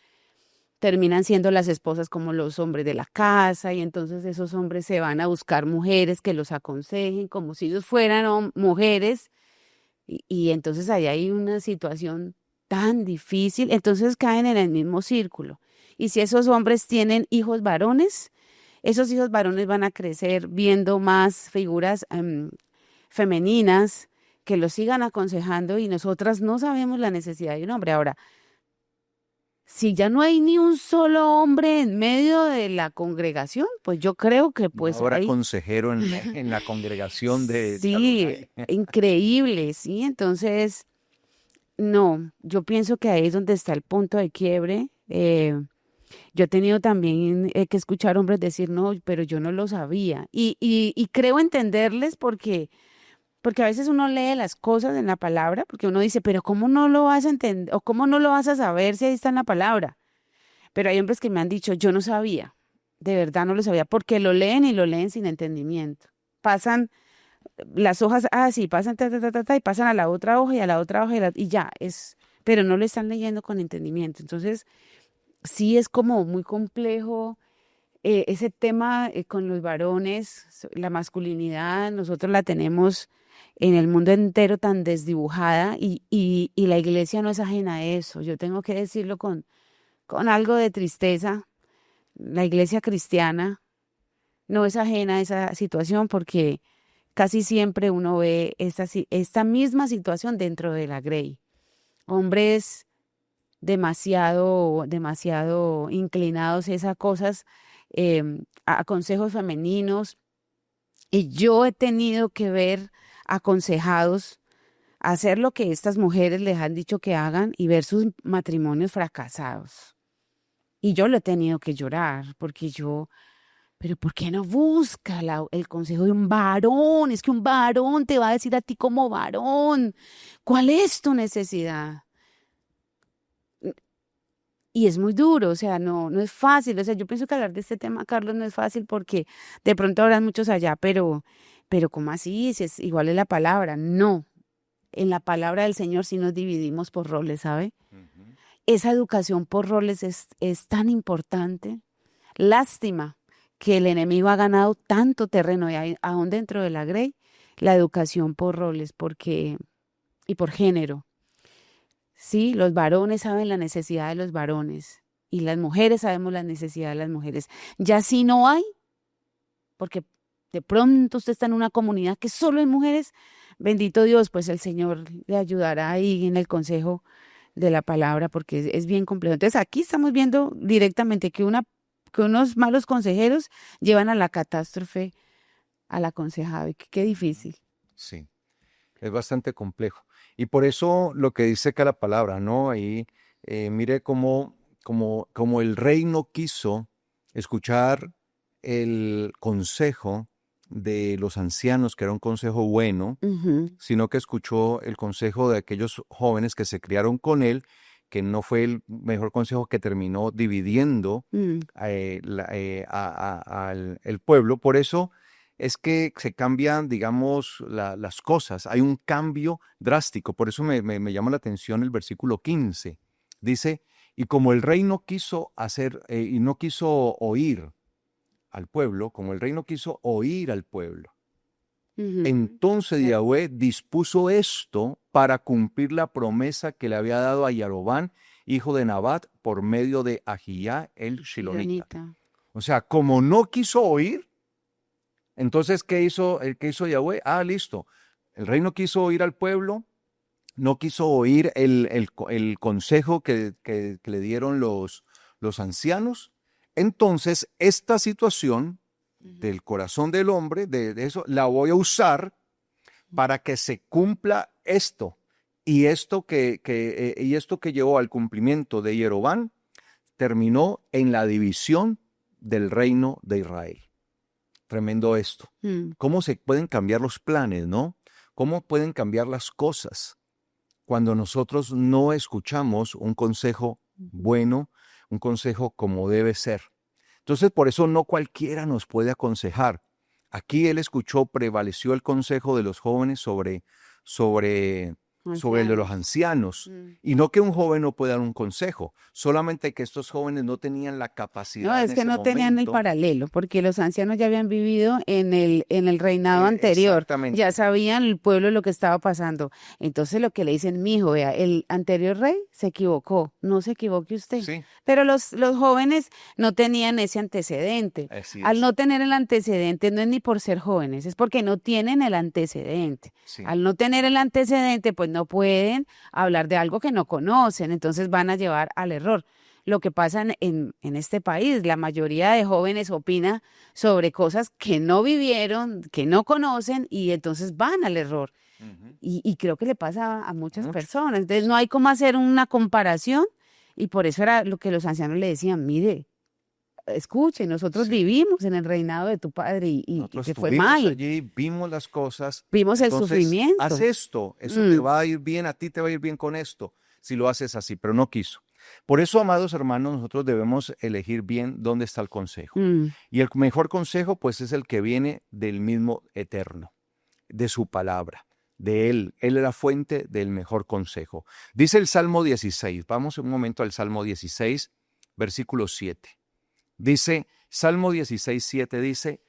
terminan siendo las esposas como los hombres de la casa, y entonces esos hombres se van a buscar mujeres que los aconsejen como si ellos fueran mujeres, y entonces ahí hay una situación tan difícil, entonces caen en el mismo círculo. Y si esos hombres tienen hijos varones, esos hijos varones van a crecer viendo más figuras femeninas que los sigan aconsejando, y nosotras no sabemos la necesidad de un hombre. Ahora, si ya no hay ni un solo hombre en medio de la congregación, pues yo creo que pues Ahora hay... consejero en la congregación de Sí, Adonai. increíble, sí. Entonces, no, yo pienso que ahí es donde está el punto de quiebre. Yo he tenido también que escuchar hombres decir, no, pero yo no lo sabía. Y creo entenderles porque a veces uno lee las cosas en la palabra, porque uno dice, pero ¿cómo no lo vas a entender o cómo no lo vas a saber si ahí está en la palabra? Pero hay hombres que me han dicho, yo no sabía, de verdad no lo sabía, porque lo leen y lo leen sin entendimiento. Pasan las hojas, sí, pasan, y pasan a la otra hoja y a la otra hoja y ya, pero no lo están leyendo con entendimiento. Entonces, sí es como muy complejo ese tema con los varones, la masculinidad, nosotros la tenemos en el mundo entero tan desdibujada, y la iglesia no es ajena a eso. Yo tengo que decirlo con algo de tristeza. La iglesia cristiana no es ajena a esa situación, porque casi siempre uno ve esta misma situación dentro de la Grey. Hombres demasiado, demasiado inclinados a esas cosas, a consejos femeninos. Y yo he tenido que ver aconsejados hacer lo que estas mujeres les han dicho que hagan y ver sus matrimonios fracasados. Y yo lo he tenido que llorar, porque pero ¿por qué no busca el consejo de un varón? Es que un varón te va a decir a ti como varón, ¿cuál es tu necesidad? Y es muy duro, o sea, no es fácil. O sea, yo pienso que hablar de este tema, Carlos, no es fácil, porque de pronto habrán muchos allá, pero ¿cómo así? Si es igual es la palabra. No, en la palabra del Señor sí nos dividimos por roles, ¿sabe? Ujú. Esa educación por roles es tan importante. Lástima que el enemigo ha ganado tanto terreno, y aún dentro de la Grey, la educación por roles, y por género. Sí, los varones saben la necesidad de los varones, y las mujeres sabemos la necesidad de las mujeres. Ya si no hay, porque de pronto usted está en una comunidad que solo hay mujeres, bendito Dios, pues el Señor le ayudará ahí en el consejo de la palabra, porque es bien complejo. Entonces aquí estamos viendo directamente que unos malos consejeros llevan a la catástrofe al aconsejado. Y qué difícil. Sí, es bastante complejo. Y por eso lo que dice acá la palabra, ¿no? Ahí, mire cómo el rey no quiso escuchar el consejo de los ancianos, que era un consejo bueno, Ujú, sino que escuchó el consejo de aquellos jóvenes que se criaron con él, que no fue el mejor consejo, que terminó dividiendo mm, el pueblo. Por eso es que se cambian, digamos, las cosas. Hay un cambio drástico. Por eso me llama la atención el versículo 15. Dice, y como el rey no quiso hacer y no quiso oír al pueblo, como el rey no quiso oír al pueblo, ujú. entonces Ya, Yahweh dispuso esto para cumplir la promesa que le había dado a Yarobán, hijo de Nabat, por medio de Ahijah el Shilonita. Silonita. O sea, como no quiso oír, entonces, ¿qué hizo Yahweh? Listo. El rey no quiso oír al pueblo, no quiso oír el consejo que le dieron los ancianos. Entonces, esta situación Ujú. del corazón del hombre, de eso, la voy a usar para que se cumpla esto. Y esto que llevó al cumplimiento de Jeroboam terminó en la división del reino de Israel. Tremendo esto. Mm, ¿Cómo se pueden cambiar los planes, no? ¿Cómo pueden cambiar las cosas? cuando nosotros no escuchamos un consejo bueno, un consejo como debe ser. Entonces, por eso no cualquiera nos puede aconsejar. Aquí él escuchó, prevaleció el consejo de los jóvenes sobre el de los ancianos. Y no que un joven no pueda dar un consejo, solamente que estos jóvenes no tenían la capacidad. No, es que no tenían el paralelo, porque los ancianos ya habían vivido en el reinado anterior. Exactamente. Ya sabían el pueblo lo que estaba pasando. Entonces lo que le dicen, mijo, vea, el anterior rey se equivocó, no se equivoque usted. Sí. Pero los jóvenes no tenían ese antecedente. Al no tener el antecedente, no es ni por ser jóvenes, es porque no tienen el antecedente. Sí. Al no tener el antecedente, pues no pueden hablar de algo que no conocen, entonces van a llevar al error. Lo que pasa en este país, la mayoría de jóvenes opina sobre cosas que no vivieron, que no conocen, y entonces van al error. Y creo que le pasa a muchas personas. Entonces no hay cómo hacer una comparación, y por eso era lo que los ancianos le decían, mire, escuche, nosotros vivimos en el reinado de tu padre y que fue mal. Allí, vimos las cosas. Vimos el sufrimiento. Haz esto, eso te va a ir bien, a ti te va a ir bien con esto, si lo haces así, pero no quiso. Por eso, amados hermanos, nosotros debemos elegir bien dónde está el consejo. Y el mejor consejo, pues, es el que viene del mismo Eterno, de su palabra, de Él. Él es la fuente del mejor consejo. Dice el Salmo 16, vamos un momento al Salmo 16, versículo 7. Dice, Salmo 16, 7 dice,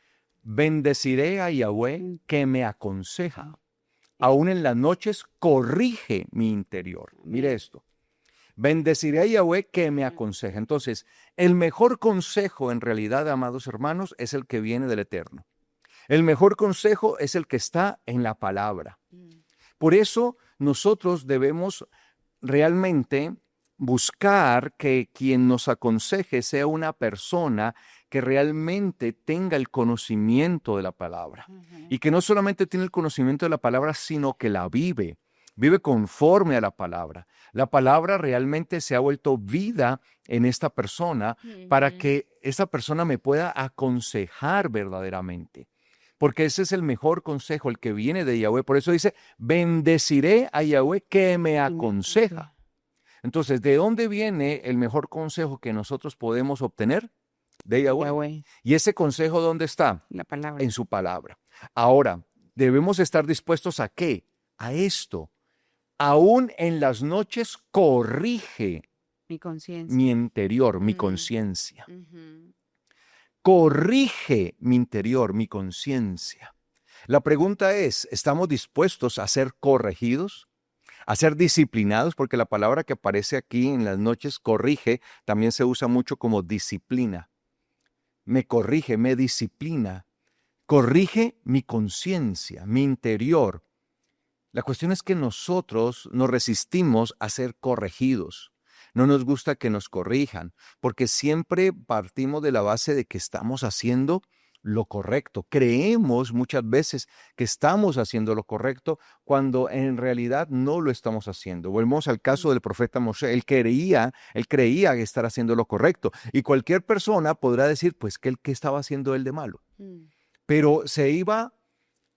bendeciré a Yahweh que me aconseja. Aún en las noches corrige mi interior. Mire esto. Bendeciré a Yahweh que me aconseja. Entonces, el mejor consejo en realidad, amados hermanos, es el que viene del Eterno. El mejor consejo es el que está en la palabra. Por eso nosotros debemos realmente buscar que quien nos aconseje sea una persona que realmente tenga el conocimiento de la palabra. Y que no solamente tiene el conocimiento de la palabra, sino que la vive conforme a la palabra. La palabra realmente se ha vuelto vida en esta persona para que esa persona me pueda aconsejar verdaderamente. Porque ese es el mejor consejo, el que viene de Yahweh. Por eso dice, bendeciré a Yahweh que me aconseja. Entonces, ¿de dónde viene el mejor consejo que nosotros podemos obtener? De Yahweh. ¿Y ese consejo dónde está? La palabra. En su palabra. Ahora, debemos estar dispuestos ¿a qué? A esto. Aún en las noches corrige mi conciencia, mi interior, mi conciencia. Corrige mi interior, mi conciencia. La pregunta es, ¿estamos dispuestos a ser corregidos? A ser disciplinados, porque la palabra que aparece aquí en las noches, corrige, también se usa mucho como disciplina. Me corrige, me disciplina. Corrige mi conciencia, mi interior. La cuestión es que nosotros nos resistimos a ser corregidos. No nos gusta que nos corrijan, porque siempre partimos de la base de que estamos haciendo lo correcto. Creemos muchas veces que estamos haciendo lo correcto cuando en realidad no lo estamos haciendo. Volvemos al caso del profeta Moshe. Él creía estar haciendo lo correcto. Y cualquier persona podrá decir, pues, ¿qué estaba haciendo él de malo? Pero se iba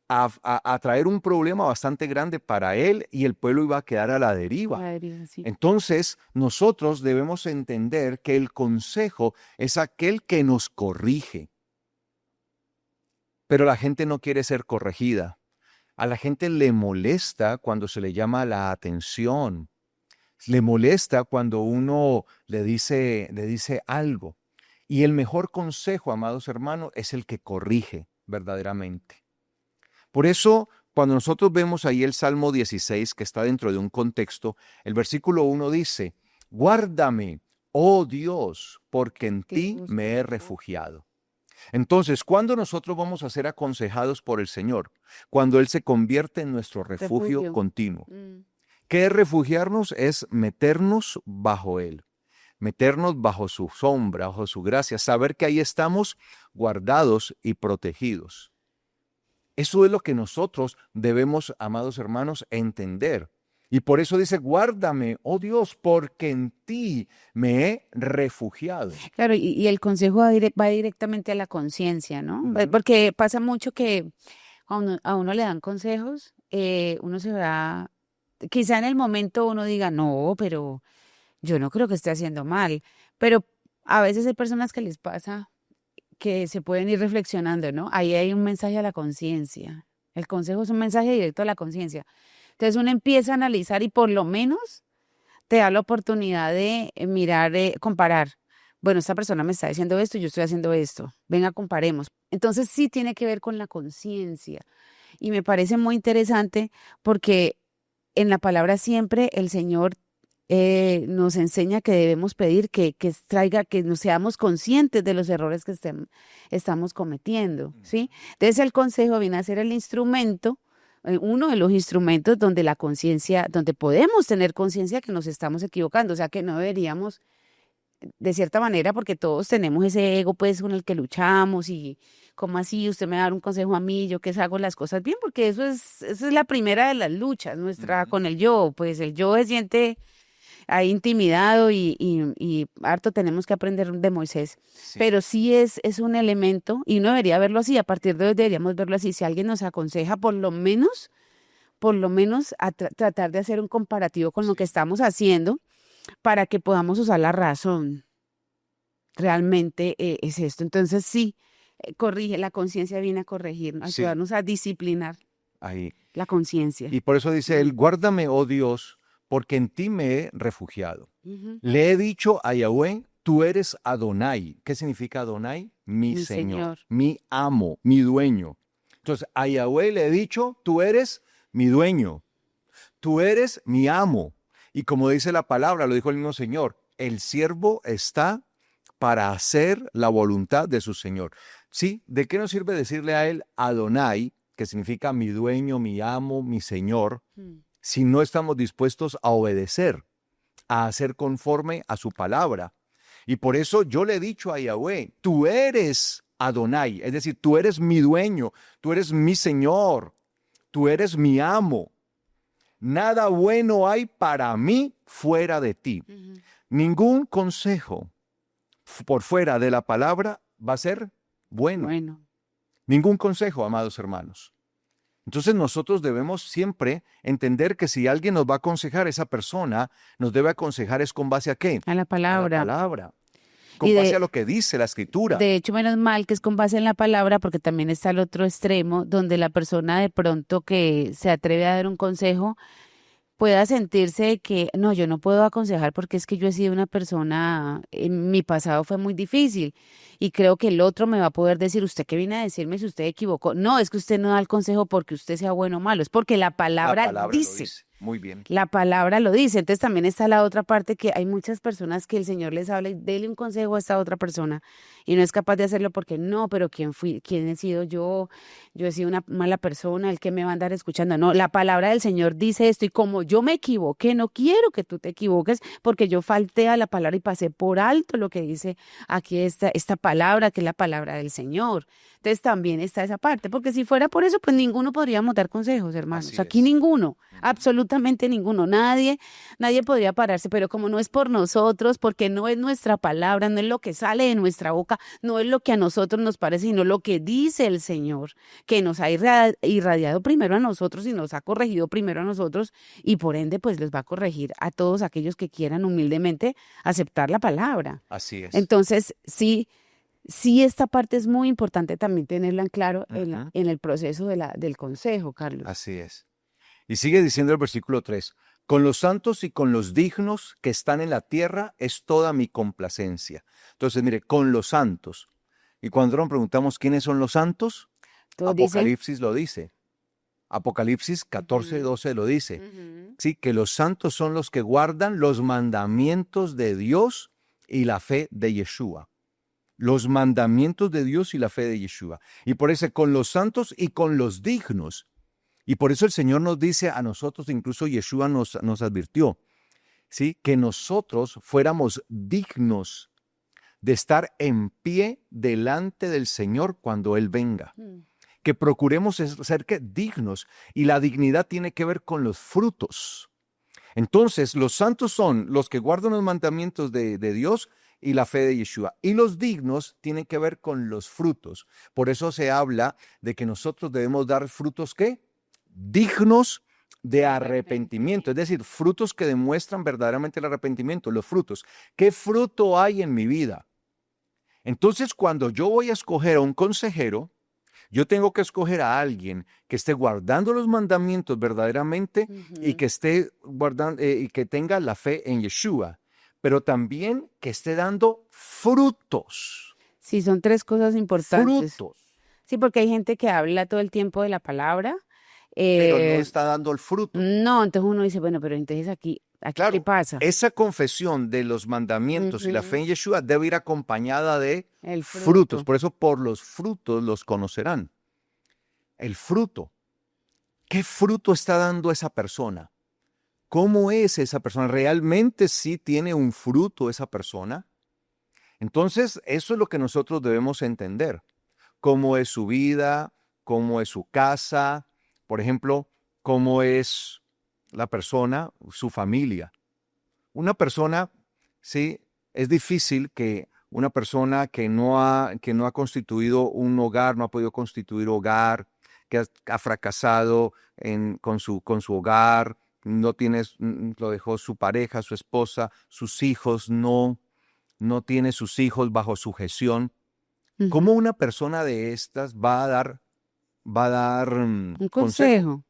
a traer un problema bastante grande para él y el pueblo iba a quedar a la deriva. Sí. Entonces, nosotros debemos entender que el consejo es aquel que nos corrige. Pero la gente no quiere ser corregida. A la gente le molesta cuando se le llama la atención. Le molesta cuando uno le dice algo. Y el mejor consejo, amados hermanos, es el que corrige verdaderamente. Por eso, cuando nosotros vemos ahí el Salmo 16, que está dentro de un contexto, el versículo 1 dice, guárdame, oh Dios, porque en ti me he refugiado. Entonces, ¿cuándo nosotros vamos a ser aconsejados por el Señor? Cuando Él se convierte en nuestro refugio continuo. ¿Qué es refugiarnos? Es meternos bajo Él, meternos bajo su sombra, bajo su gracia, saber que ahí estamos guardados y protegidos. Eso es lo que nosotros debemos, amados hermanos, entender. Y por eso dice, guárdame, oh Dios, porque en ti me he refugiado. Claro, y el consejo va directamente a la conciencia, ¿no? Porque pasa mucho que a uno le dan consejos, uno se va quizá en el momento uno diga, no, pero yo no creo que esté haciendo mal, pero a veces hay personas que les pasa que se pueden ir reflexionando, ¿no? Ahí hay un mensaje a la conciencia. El consejo es un mensaje directo a la conciencia. Entonces uno empieza a analizar y por lo menos te da la oportunidad de mirar, comparar. Bueno, esta persona me está diciendo esto, yo estoy haciendo esto. Venga, comparemos. Entonces sí tiene que ver con la conciencia. Y me parece muy interesante porque en la palabra siempre el Señor nos enseña que debemos pedir que nos seamos conscientes de los errores que estamos cometiendo, ¿sí? Entonces el consejo viene a ser el instrumento, uno de los instrumentos donde la conciencia, donde podemos tener conciencia que nos estamos equivocando, o sea que no deberíamos, de cierta manera, porque todos tenemos ese ego pues con el que luchamos y cómo así usted me va a dar un consejo a mí, yo que hago las cosas bien, porque esa es la primera de las luchas nuestra con el yo, pues el yo se siente ahí intimidado y harto tenemos que aprender de Moisés. Sí. Pero sí es un elemento y uno debería verlo así, a partir de hoy deberíamos verlo así. Si alguien nos aconseja, por lo menos tratar de hacer un comparativo con lo que estamos haciendo para que podamos usar la razón. Realmente es esto. Entonces sí, corrige, la conciencia viene a corregirnos, a Sí. ayudarnos a disciplinar Ahí. la conciencia. Y por eso dice él, guárdame, oh Dios, porque en ti me he refugiado. Ujú. Le he dicho a Yahweh, tú eres Adonai. ¿Qué significa Adonai? Mi Mi Señor, Señor. mi amo, mi dueño. Entonces, a Yahweh le he dicho, tú eres mi dueño, tú eres mi amo. Y como dice la palabra, lo dijo el mismo Señor, el siervo está para hacer la voluntad de su Señor. ¿Sí? ¿De qué nos sirve decirle a él Adonai, que significa mi dueño, mi amo, mi Señor, Mm. si no estamos dispuestos a obedecer, a hacer conforme a su palabra? Y por eso yo le he dicho a Yahweh, tú eres Adonai, es decir, tú eres mi dueño, tú eres mi Señor, tú eres mi amo. Nada bueno hay para mí fuera de ti. Ujú. Ningún consejo por fuera de la palabra va a ser bueno. Bueno. Ningún consejo, amados hermanos. Entonces nosotros debemos siempre entender que si alguien nos va a aconsejar, esa persona nos debe aconsejar es con base a ¿qué? A la A la palabra. palabra. Con Y base a lo que dice la Escritura. de hecho, menos mal que es con base en la palabra, porque también está el otro extremo, donde la persona de pronto que se atreve a dar un consejo pueda sentirse que no, yo no puedo aconsejar porque es que yo he sido una persona, en mi pasado fue muy difícil y creo que el otro me va a poder decir, ¿usted qué viene a decirme si usted equivocó? No, es que usted no da el consejo porque usted sea bueno o malo, es porque la La palabra palabra lo dice. dice. Muy bien. La palabra lo dice. Entonces también está la otra parte que hay muchas personas que el Señor les habla y dele un consejo a esta otra persona y no es capaz de hacerlo porque no, pero ¿quién he sido yo? Yo he sido una mala persona, el que me va a andar escuchando. No, la palabra del Señor dice esto y como yo me equivoqué, no quiero que tú te equivoques porque yo falté a la palabra y pasé por alto lo que dice aquí esta palabra, que es la palabra del Señor. Entonces también está esa parte, porque si fuera por eso, pues ninguno podríamos dar consejos, hermanos. Así Aquí es. ninguno, absolutamente ninguno, nadie podría pararse, pero como no es por nosotros, porque no es nuestra palabra, no es lo que sale de nuestra boca, no es lo que a nosotros nos parece, sino lo que dice el Señor, que nos ha irradiado primero a nosotros y nos ha corregido primero a nosotros y por ende pues les va a corregir a todos aquellos que quieran humildemente aceptar la palabra. Así es. Entonces, sí, esta parte es muy importante también tenerla en claro Ujú. en el proceso del consejo, Carlos. Así es. Y sigue diciendo el versículo 3, con los santos y con los dignos que están en la tierra es toda mi complacencia. Entonces, mire, con los santos. Y cuando nos preguntamos quiénes son los santos, Todo dice. Apocalipsis lo dice. Apocalipsis 14, 12 lo dice. Ujú. Sí, que los santos son los que guardan los mandamientos de Dios y la fe de Yeshua. Los mandamientos de Dios y la fe de Yeshua. Y por eso con los santos y con los dignos. Y por eso el Señor nos dice a nosotros, incluso Yeshua nos advirtió, ¿sí? Que nosotros fuéramos dignos de estar en pie delante del Señor cuando Él venga. Mm. Que procuremos ser dignos. Y la dignidad tiene que ver con los frutos. Entonces, los santos son los que guardan los mandamientos de Dios y la fe de Yeshua. Y los dignos tienen que ver con los frutos. Por eso se habla de que nosotros debemos dar frutos, ¿qué? Dignos de arrepentimiento, es decir, frutos que demuestran verdaderamente el arrepentimiento, los frutos. ¿Qué fruto hay en mi vida? Entonces, cuando yo voy a escoger a un consejero, yo tengo que escoger a alguien que esté guardando los mandamientos verdaderamente y que esté guardando y que tenga la fe en Yeshua, pero también que esté dando frutos. Sí, son 3 cosas importantes. Frutos. Sí, porque hay gente que habla todo el tiempo de la palabra. Pero no está dando el fruto. No, entonces uno dice, bueno, pero entonces aquí Claro, ¿qué pasa? esa confesión de los mandamientos y la fe en Yeshua debe ir acompañada de El frutos. fruto. Por eso por los frutos los conocerán. El fruto. ¿Qué fruto está dando esa persona? ¿Cómo es esa persona? ¿Realmente sí tiene un fruto esa persona? Entonces, eso es lo que nosotros debemos entender. ¿Cómo es su vida? ¿Cómo es su casa? Por ejemplo, ¿cómo es la persona, su familia? Una persona, sí, es difícil que una persona que no ha constituido un hogar, no ha podido constituir hogar, que ha fracasado con su hogar, no tiene, lo dejó su pareja, su esposa, sus hijos, no tiene sus hijos bajo sujeción. ¿Cómo una persona de estas va a dar Un consejo? consejo.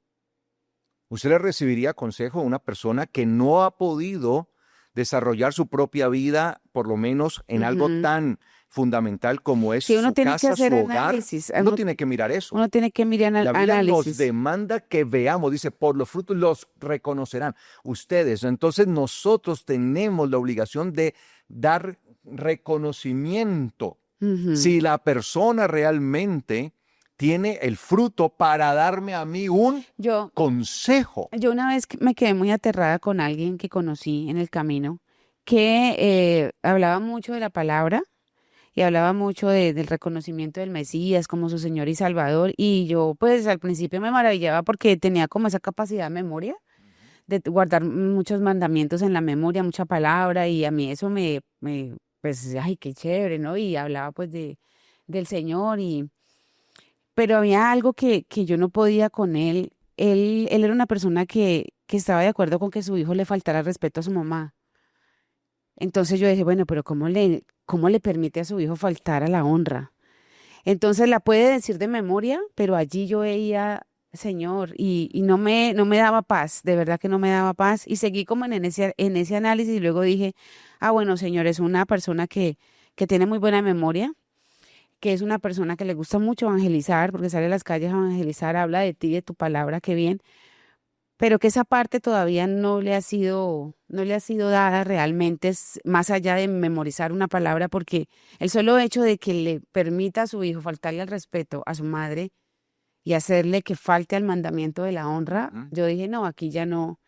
¿Usted le recibiría consejo a una persona que no ha podido desarrollar su propia vida, por lo menos en algo tan fundamental como es Sí, uno su tiene que casa, hacer su hogar? análisis. Uno tiene que mirar eso. Uno tiene que mirar La Biblia nos análisis. demanda que veamos, dice, por los frutos los reconocerán ustedes. Entonces nosotros tenemos la obligación de dar reconocimiento. Si la persona realmente tiene el fruto para darme a mí un consejo. Yo una vez me quedé muy aterrada con alguien que conocí en el camino que hablaba mucho de la palabra y hablaba mucho del reconocimiento del Mesías como su Señor y Salvador. Y yo pues al principio me maravillaba porque tenía como esa capacidad de memoria, de guardar muchos mandamientos en la memoria, mucha palabra, y a mí eso pues, ay, qué chévere, ¿no? Y hablaba pues del Señor, pero había algo que yo no podía con él. Él era una persona que estaba de acuerdo con que su hijo le faltara respeto a su mamá. Entonces yo dije, bueno, pero ¿cómo le permite a su hijo faltar a la honra? Entonces la puede decir de memoria, pero allí yo veía, Señor, y no me daba paz, de verdad que no me daba paz. Y seguí como en ese análisis y luego dije, bueno, Señor, es una persona que tiene muy buena memoria, que es una persona que le gusta mucho evangelizar, porque sale a las calles a evangelizar, habla de ti, de tu palabra, qué bien, pero que esa parte todavía no le ha sido dada realmente, es más allá de memorizar una palabra, porque el solo hecho de que le permita a su hijo faltarle al respeto a su madre y hacerle que falte al mandamiento de la honra, yo dije, no, aquí ya no.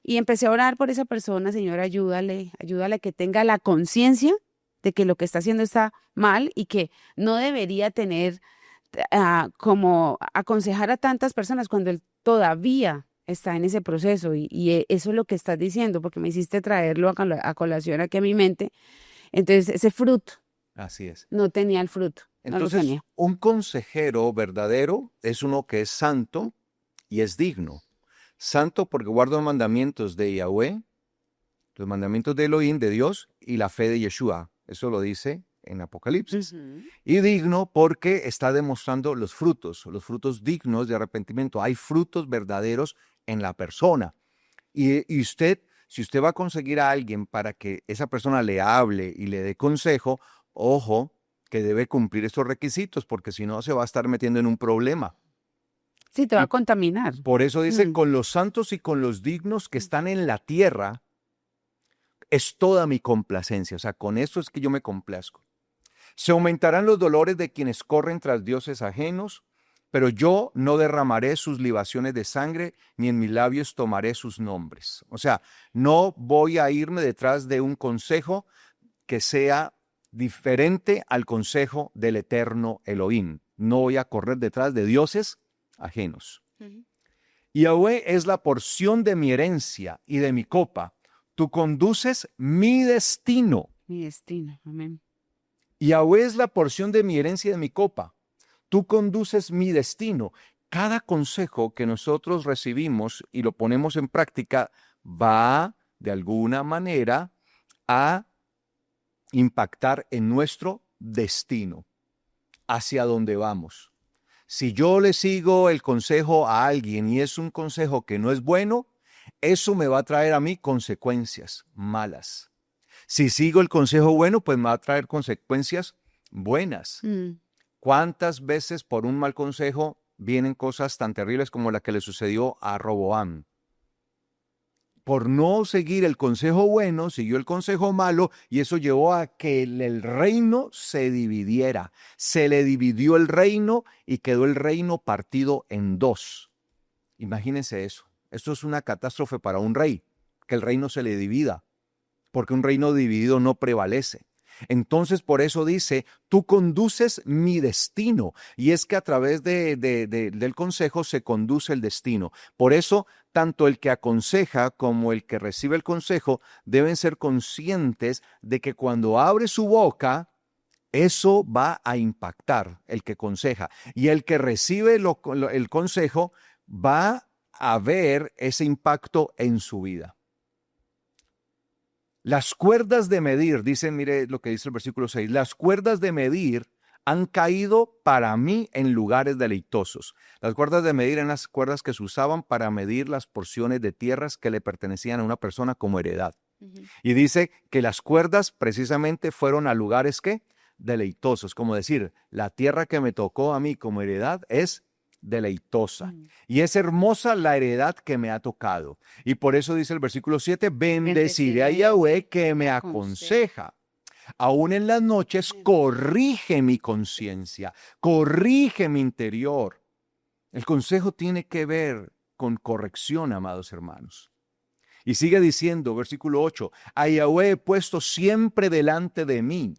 Y empecé a orar por esa persona, Señor, ayúdale a que tenga la conciencia de que lo que está haciendo está mal y que no debería tener como aconsejar a tantas personas cuando él todavía está en ese proceso y eso es lo que estás diciendo, porque me hiciste traerlo a colación aquí a mi mente. Entonces, ese fruto. Así es. No tenía el fruto. Entonces, no lo tenía. un consejero verdadero es uno que es santo y es digno. Santo porque guarda los mandamientos de Yahweh, los mandamientos de Elohim, de Dios, y la fe de Yeshua. Eso lo dice en Apocalipsis. Y digno porque está demostrando los frutos dignos de arrepentimiento. Hay frutos verdaderos en la persona. Y usted, si usted va a conseguir a alguien para que esa persona le hable y le dé consejo, ojo, que debe cumplir estos requisitos, porque si no se va a estar metiendo en un problema. Sí, te va a contaminar. Por eso dice, con los santos y con los dignos que están en la tierra, es toda mi complacencia. O sea, con eso es que yo me complazco. Se aumentarán los dolores de quienes corren tras dioses ajenos, pero yo no derramaré sus libaciones de sangre, ni en mis labios tomaré sus nombres. O sea, no voy a irme detrás de un consejo que sea diferente al consejo del eterno Elohim. No voy a correr detrás de dioses ajenos. Yahweh es la porción de mi herencia y de mi copa. Tú conduces mi destino. Mi destino, amén. Yahweh es la porción de mi herencia y de mi copa. Tú conduces mi destino. cada consejo que nosotros recibimos y lo ponemos en práctica va de alguna manera a impactar en nuestro destino, hacia dónde vamos. Si yo le sigo el consejo a alguien y es un consejo que no es bueno, eso me va a traer a mí consecuencias malas. Si sigo el consejo bueno, pues me va a traer consecuencias buenas. ¿Cuántas veces por un mal consejo vienen cosas tan terribles como la que le sucedió a Roboam? Por no seguir el consejo bueno, siguió el consejo malo y eso llevó a que el reino se dividiera. Se le dividió el reino y quedó el reino partido en dos. Imagínense eso. Esto es una catástrofe para un rey, que el reino se le divida, porque un reino dividido no prevalece. Entonces, por eso dice, tú conduces mi destino. Y es que a través del consejo se conduce el destino. Por eso, tanto el que aconseja como el que recibe el consejo deben ser conscientes de que cuando abre su boca, eso va a impactar el que aconseja. Y el que recibe el consejo va a ver ese impacto en su vida. Las cuerdas de medir, mire lo que dice el versículo 6, las cuerdas de medir han caído para mí en lugares deleitosos. Las cuerdas de medir eran las cuerdas que se usaban para medir las porciones de tierras que le pertenecían a una persona como heredad. Y dice que las cuerdas precisamente fueron a lugares ¿qué? Deleitosos, como decir, la tierra que me tocó a mí como heredad es deleitosa. Y es hermosa la heredad que me ha tocado. Y por eso dice el versículo 7, bendeciré a Yahweh que me aconseja. Aún en las noches corrige mi conciencia, corrige mi interior. El consejo tiene que ver con corrección, amados hermanos. Y sigue diciendo, versículo 8, a Yahweh he puesto siempre delante de mí,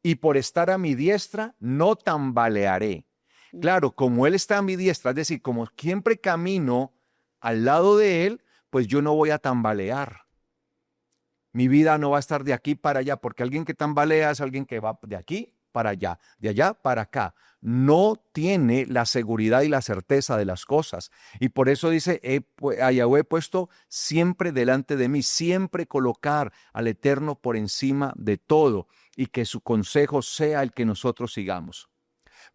y por estar a mi diestra no tambalearé. Claro, como Él está a mi diestra, es decir, como siempre camino al lado de Él, pues yo no voy a tambalear. Mi vida no va a estar de aquí para allá, porque alguien que tambalea es alguien que va de aquí para allá, de allá para acá. No tiene la seguridad y la certeza de las cosas. Y por eso dice, a Yahweh he puesto siempre delante de mí, siempre colocar al Eterno por encima de todo y que su consejo sea el que nosotros sigamos.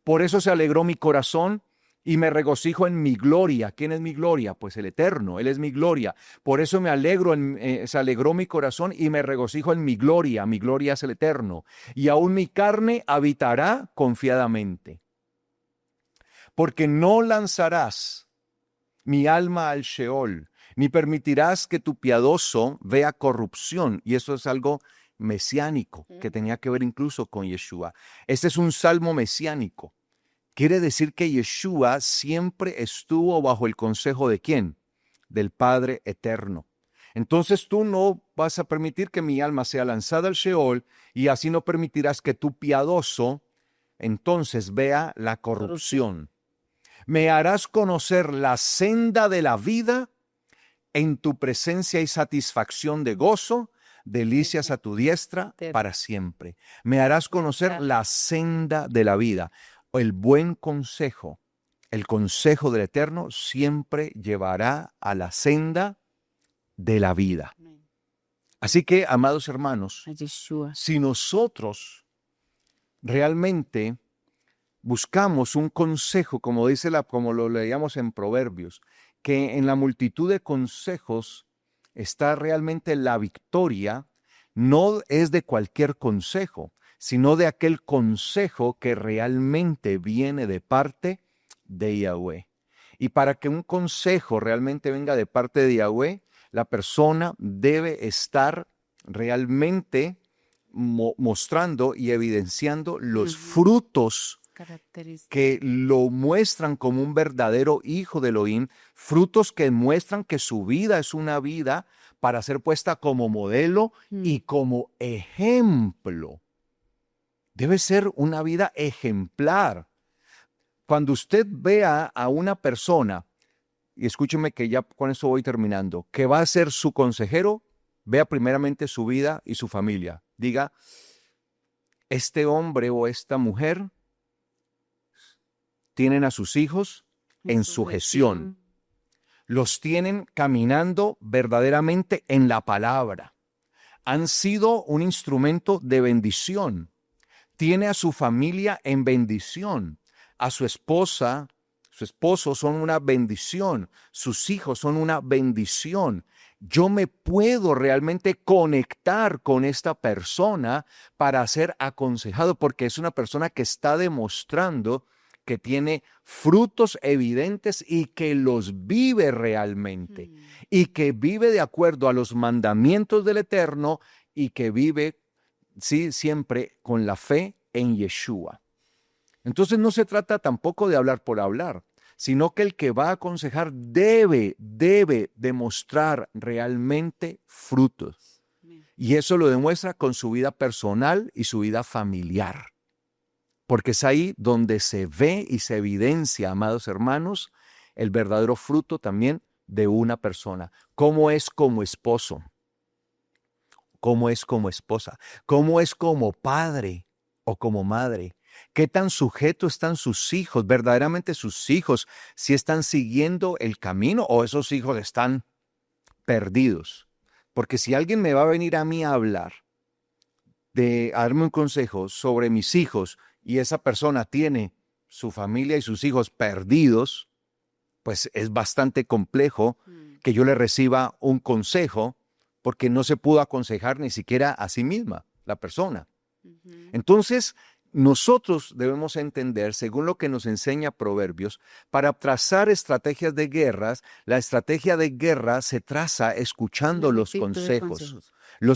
Por eso se alegró mi corazón y me regocijo en mi gloria. ¿Quién es mi gloria? Pues el Eterno, Él es mi gloria. Por eso me alegro, se alegró mi corazón y me regocijo en mi gloria es el Eterno. Y aún mi carne habitará confiadamente. Porque no lanzarás mi alma al Sheol, ni permitirás que tu piadoso vea corrupción. Y eso es algo mesiánico, que tenía que ver incluso con Yeshua. Este es un salmo mesiánico. Quiere decir que Yeshua siempre estuvo bajo el consejo ¿de quién? Del Padre Eterno. Entonces tú no vas a permitir que mi alma sea lanzada al Sheol y así no permitirás que tu piadoso entonces vea la corrupción. Me harás conocer la senda de la vida, en tu presencia y satisfacción de gozo, delicias a tu diestra para siempre. Me harás conocer la senda de la vida. El buen consejo, el consejo del Eterno siempre llevará a la senda de la vida. Así que, amados hermanos, si nosotros realmente buscamos un consejo, como lo leíamos en Proverbios, que en la multitud de consejos está realmente la victoria, no es de cualquier consejo, sino de aquel consejo que realmente viene de parte de Yahweh. Y para que un consejo realmente venga de parte de Yahweh, la persona debe estar realmente mostrando y evidenciando los frutos que lo muestran como un verdadero hijo de Elohim, frutos que muestran que su vida es una vida para ser puesta como modelo y como ejemplo. Debe ser una vida ejemplar. Cuando usted vea a una persona, y escúcheme que ya con eso voy terminando, que va a ser su consejero, vea primeramente su vida y su familia. Diga, este hombre o esta mujer tienen a sus hijos, en sujeción. Los tienen caminando verdaderamente en la palabra. Han sido un instrumento de bendición. Tiene a su familia en bendición. A su esposa, su esposo son una bendición. Sus hijos son una bendición. Yo me puedo realmente conectar con esta persona para ser aconsejado porque es una persona que está demostrando que tiene frutos evidentes y que los vive realmente y que vive de acuerdo a los mandamientos del Eterno y que vive, sí, siempre con la fe en Yeshua. Entonces no se trata tampoco de hablar por hablar, sino que el que va a aconsejar debe demostrar realmente frutos. Y eso lo demuestra con su vida personal y su vida familiar. Porque es ahí donde se ve y se evidencia, amados hermanos, el verdadero fruto también de una persona. Cómo es como esposo, cómo es como esposa, cómo es como padre o como madre. ¿Qué tan sujetos están sus hijos, verdaderamente sus hijos, si están siguiendo el camino o esos hijos están perdidos? Porque si alguien me va a venir a mí a hablar, a darme un consejo sobre mis hijos y esa persona tiene su familia y sus hijos perdidos, pues es bastante complejo que yo le reciba un consejo porque no se pudo aconsejar ni siquiera a sí misma, la persona. Entonces, nosotros debemos entender, según lo que nos enseña Proverbios, para trazar estrategias de guerras, la estrategia de guerra se traza escuchando los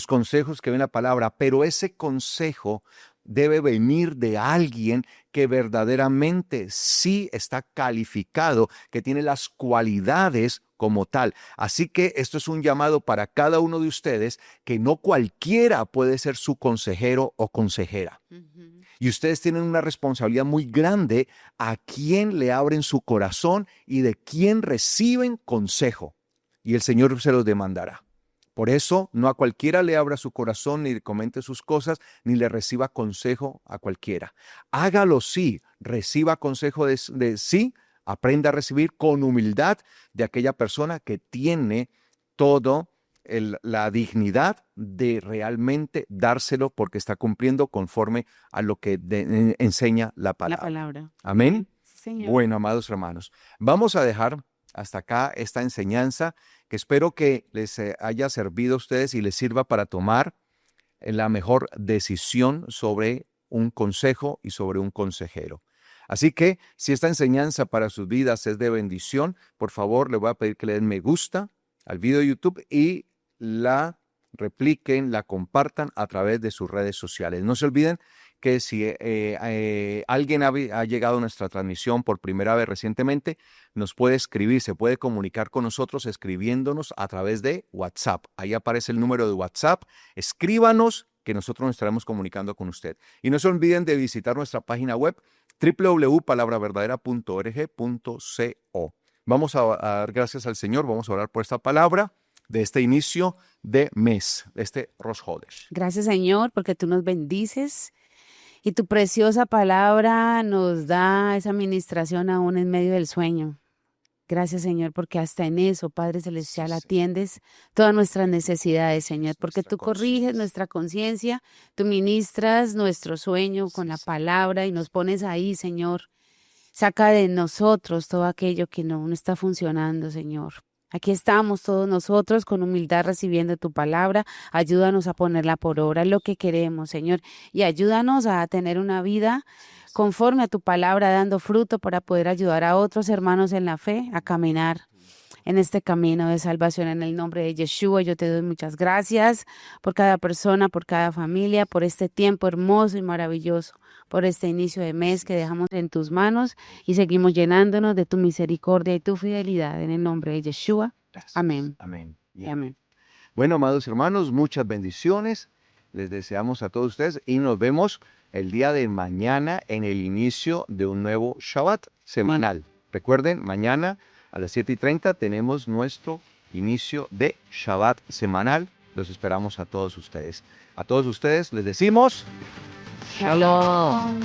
consejos que ven la palabra, pero ese consejo debe venir de alguien que verdaderamente sí está calificado, que tiene las cualidades como tal. Así que esto es un llamado para cada uno de ustedes, que no cualquiera puede ser su consejero o consejera. Y ustedes tienen una responsabilidad muy grande a quién le abren su corazón y de quién reciben consejo. Y el Señor se los demandará. Por eso, no a cualquiera le abra su corazón, ni le comente sus cosas, ni le reciba consejo a cualquiera. Hágalo sí, reciba consejo de sí, aprenda a recibir con humildad de aquella persona que tiene todo la dignidad de realmente dárselo porque está cumpliendo conforme a lo que enseña la palabra. Amén. Señor. Bueno, amados hermanos, vamos a dejar hasta acá esta enseñanza que espero que les haya servido a ustedes y les sirva para tomar la mejor decisión sobre un consejo y sobre un consejero. Así que si esta enseñanza para sus vidas es de bendición, por favor, le voy a pedir que le den me gusta al video de YouTube y la repliquen, la compartan a través de sus redes sociales. No se olviden que si alguien ha llegado a nuestra transmisión por primera vez recientemente, nos puede escribir, se puede comunicar con nosotros escribiéndonos a través de WhatsApp. Ahí aparece el número de WhatsApp. Escríbanos que nosotros nos estaremos comunicando con usted. Y no se olviden de visitar nuestra página web www.palabraverdadera.org.co. Vamos a dar gracias al Señor, vamos a orar por esta palabra de este inicio de mes, de este Rosh Hodesh. Gracias, Señor, porque tú nos bendices y tu preciosa palabra nos da esa administración aún en medio del sueño. Gracias, Señor, porque hasta en eso, Padre Celestial, atiendes todas nuestras necesidades, Señor, porque tú corriges nuestra conciencia, tú ministras nuestro sueño con la palabra y nos pones ahí, Señor. Saca de nosotros todo aquello que no está funcionando, Señor. Aquí estamos todos nosotros con humildad recibiendo tu palabra. Ayúdanos a ponerla por obra, lo que queremos, Señor, y ayúdanos a tener una vida conforme a tu palabra, dando fruto para poder ayudar a otros hermanos en la fe a caminar en este camino de salvación. En el nombre de Yeshua, yo te doy muchas gracias por cada persona, por cada familia, por este tiempo hermoso y maravilloso, por este inicio de mes que dejamos en tus manos y seguimos llenándonos de tu misericordia y tu fidelidad. En el nombre de Yeshua. Amén. Amén. Amén. Bueno, amados hermanos, muchas bendiciones. Les deseamos a todos ustedes y nos vemos el día de mañana en el inicio de un nuevo Shabbat semanal. Recuerden, mañana a las 7:30 tenemos nuestro inicio de Shabbat semanal. Los esperamos a todos ustedes. A todos ustedes les decimos Shalom.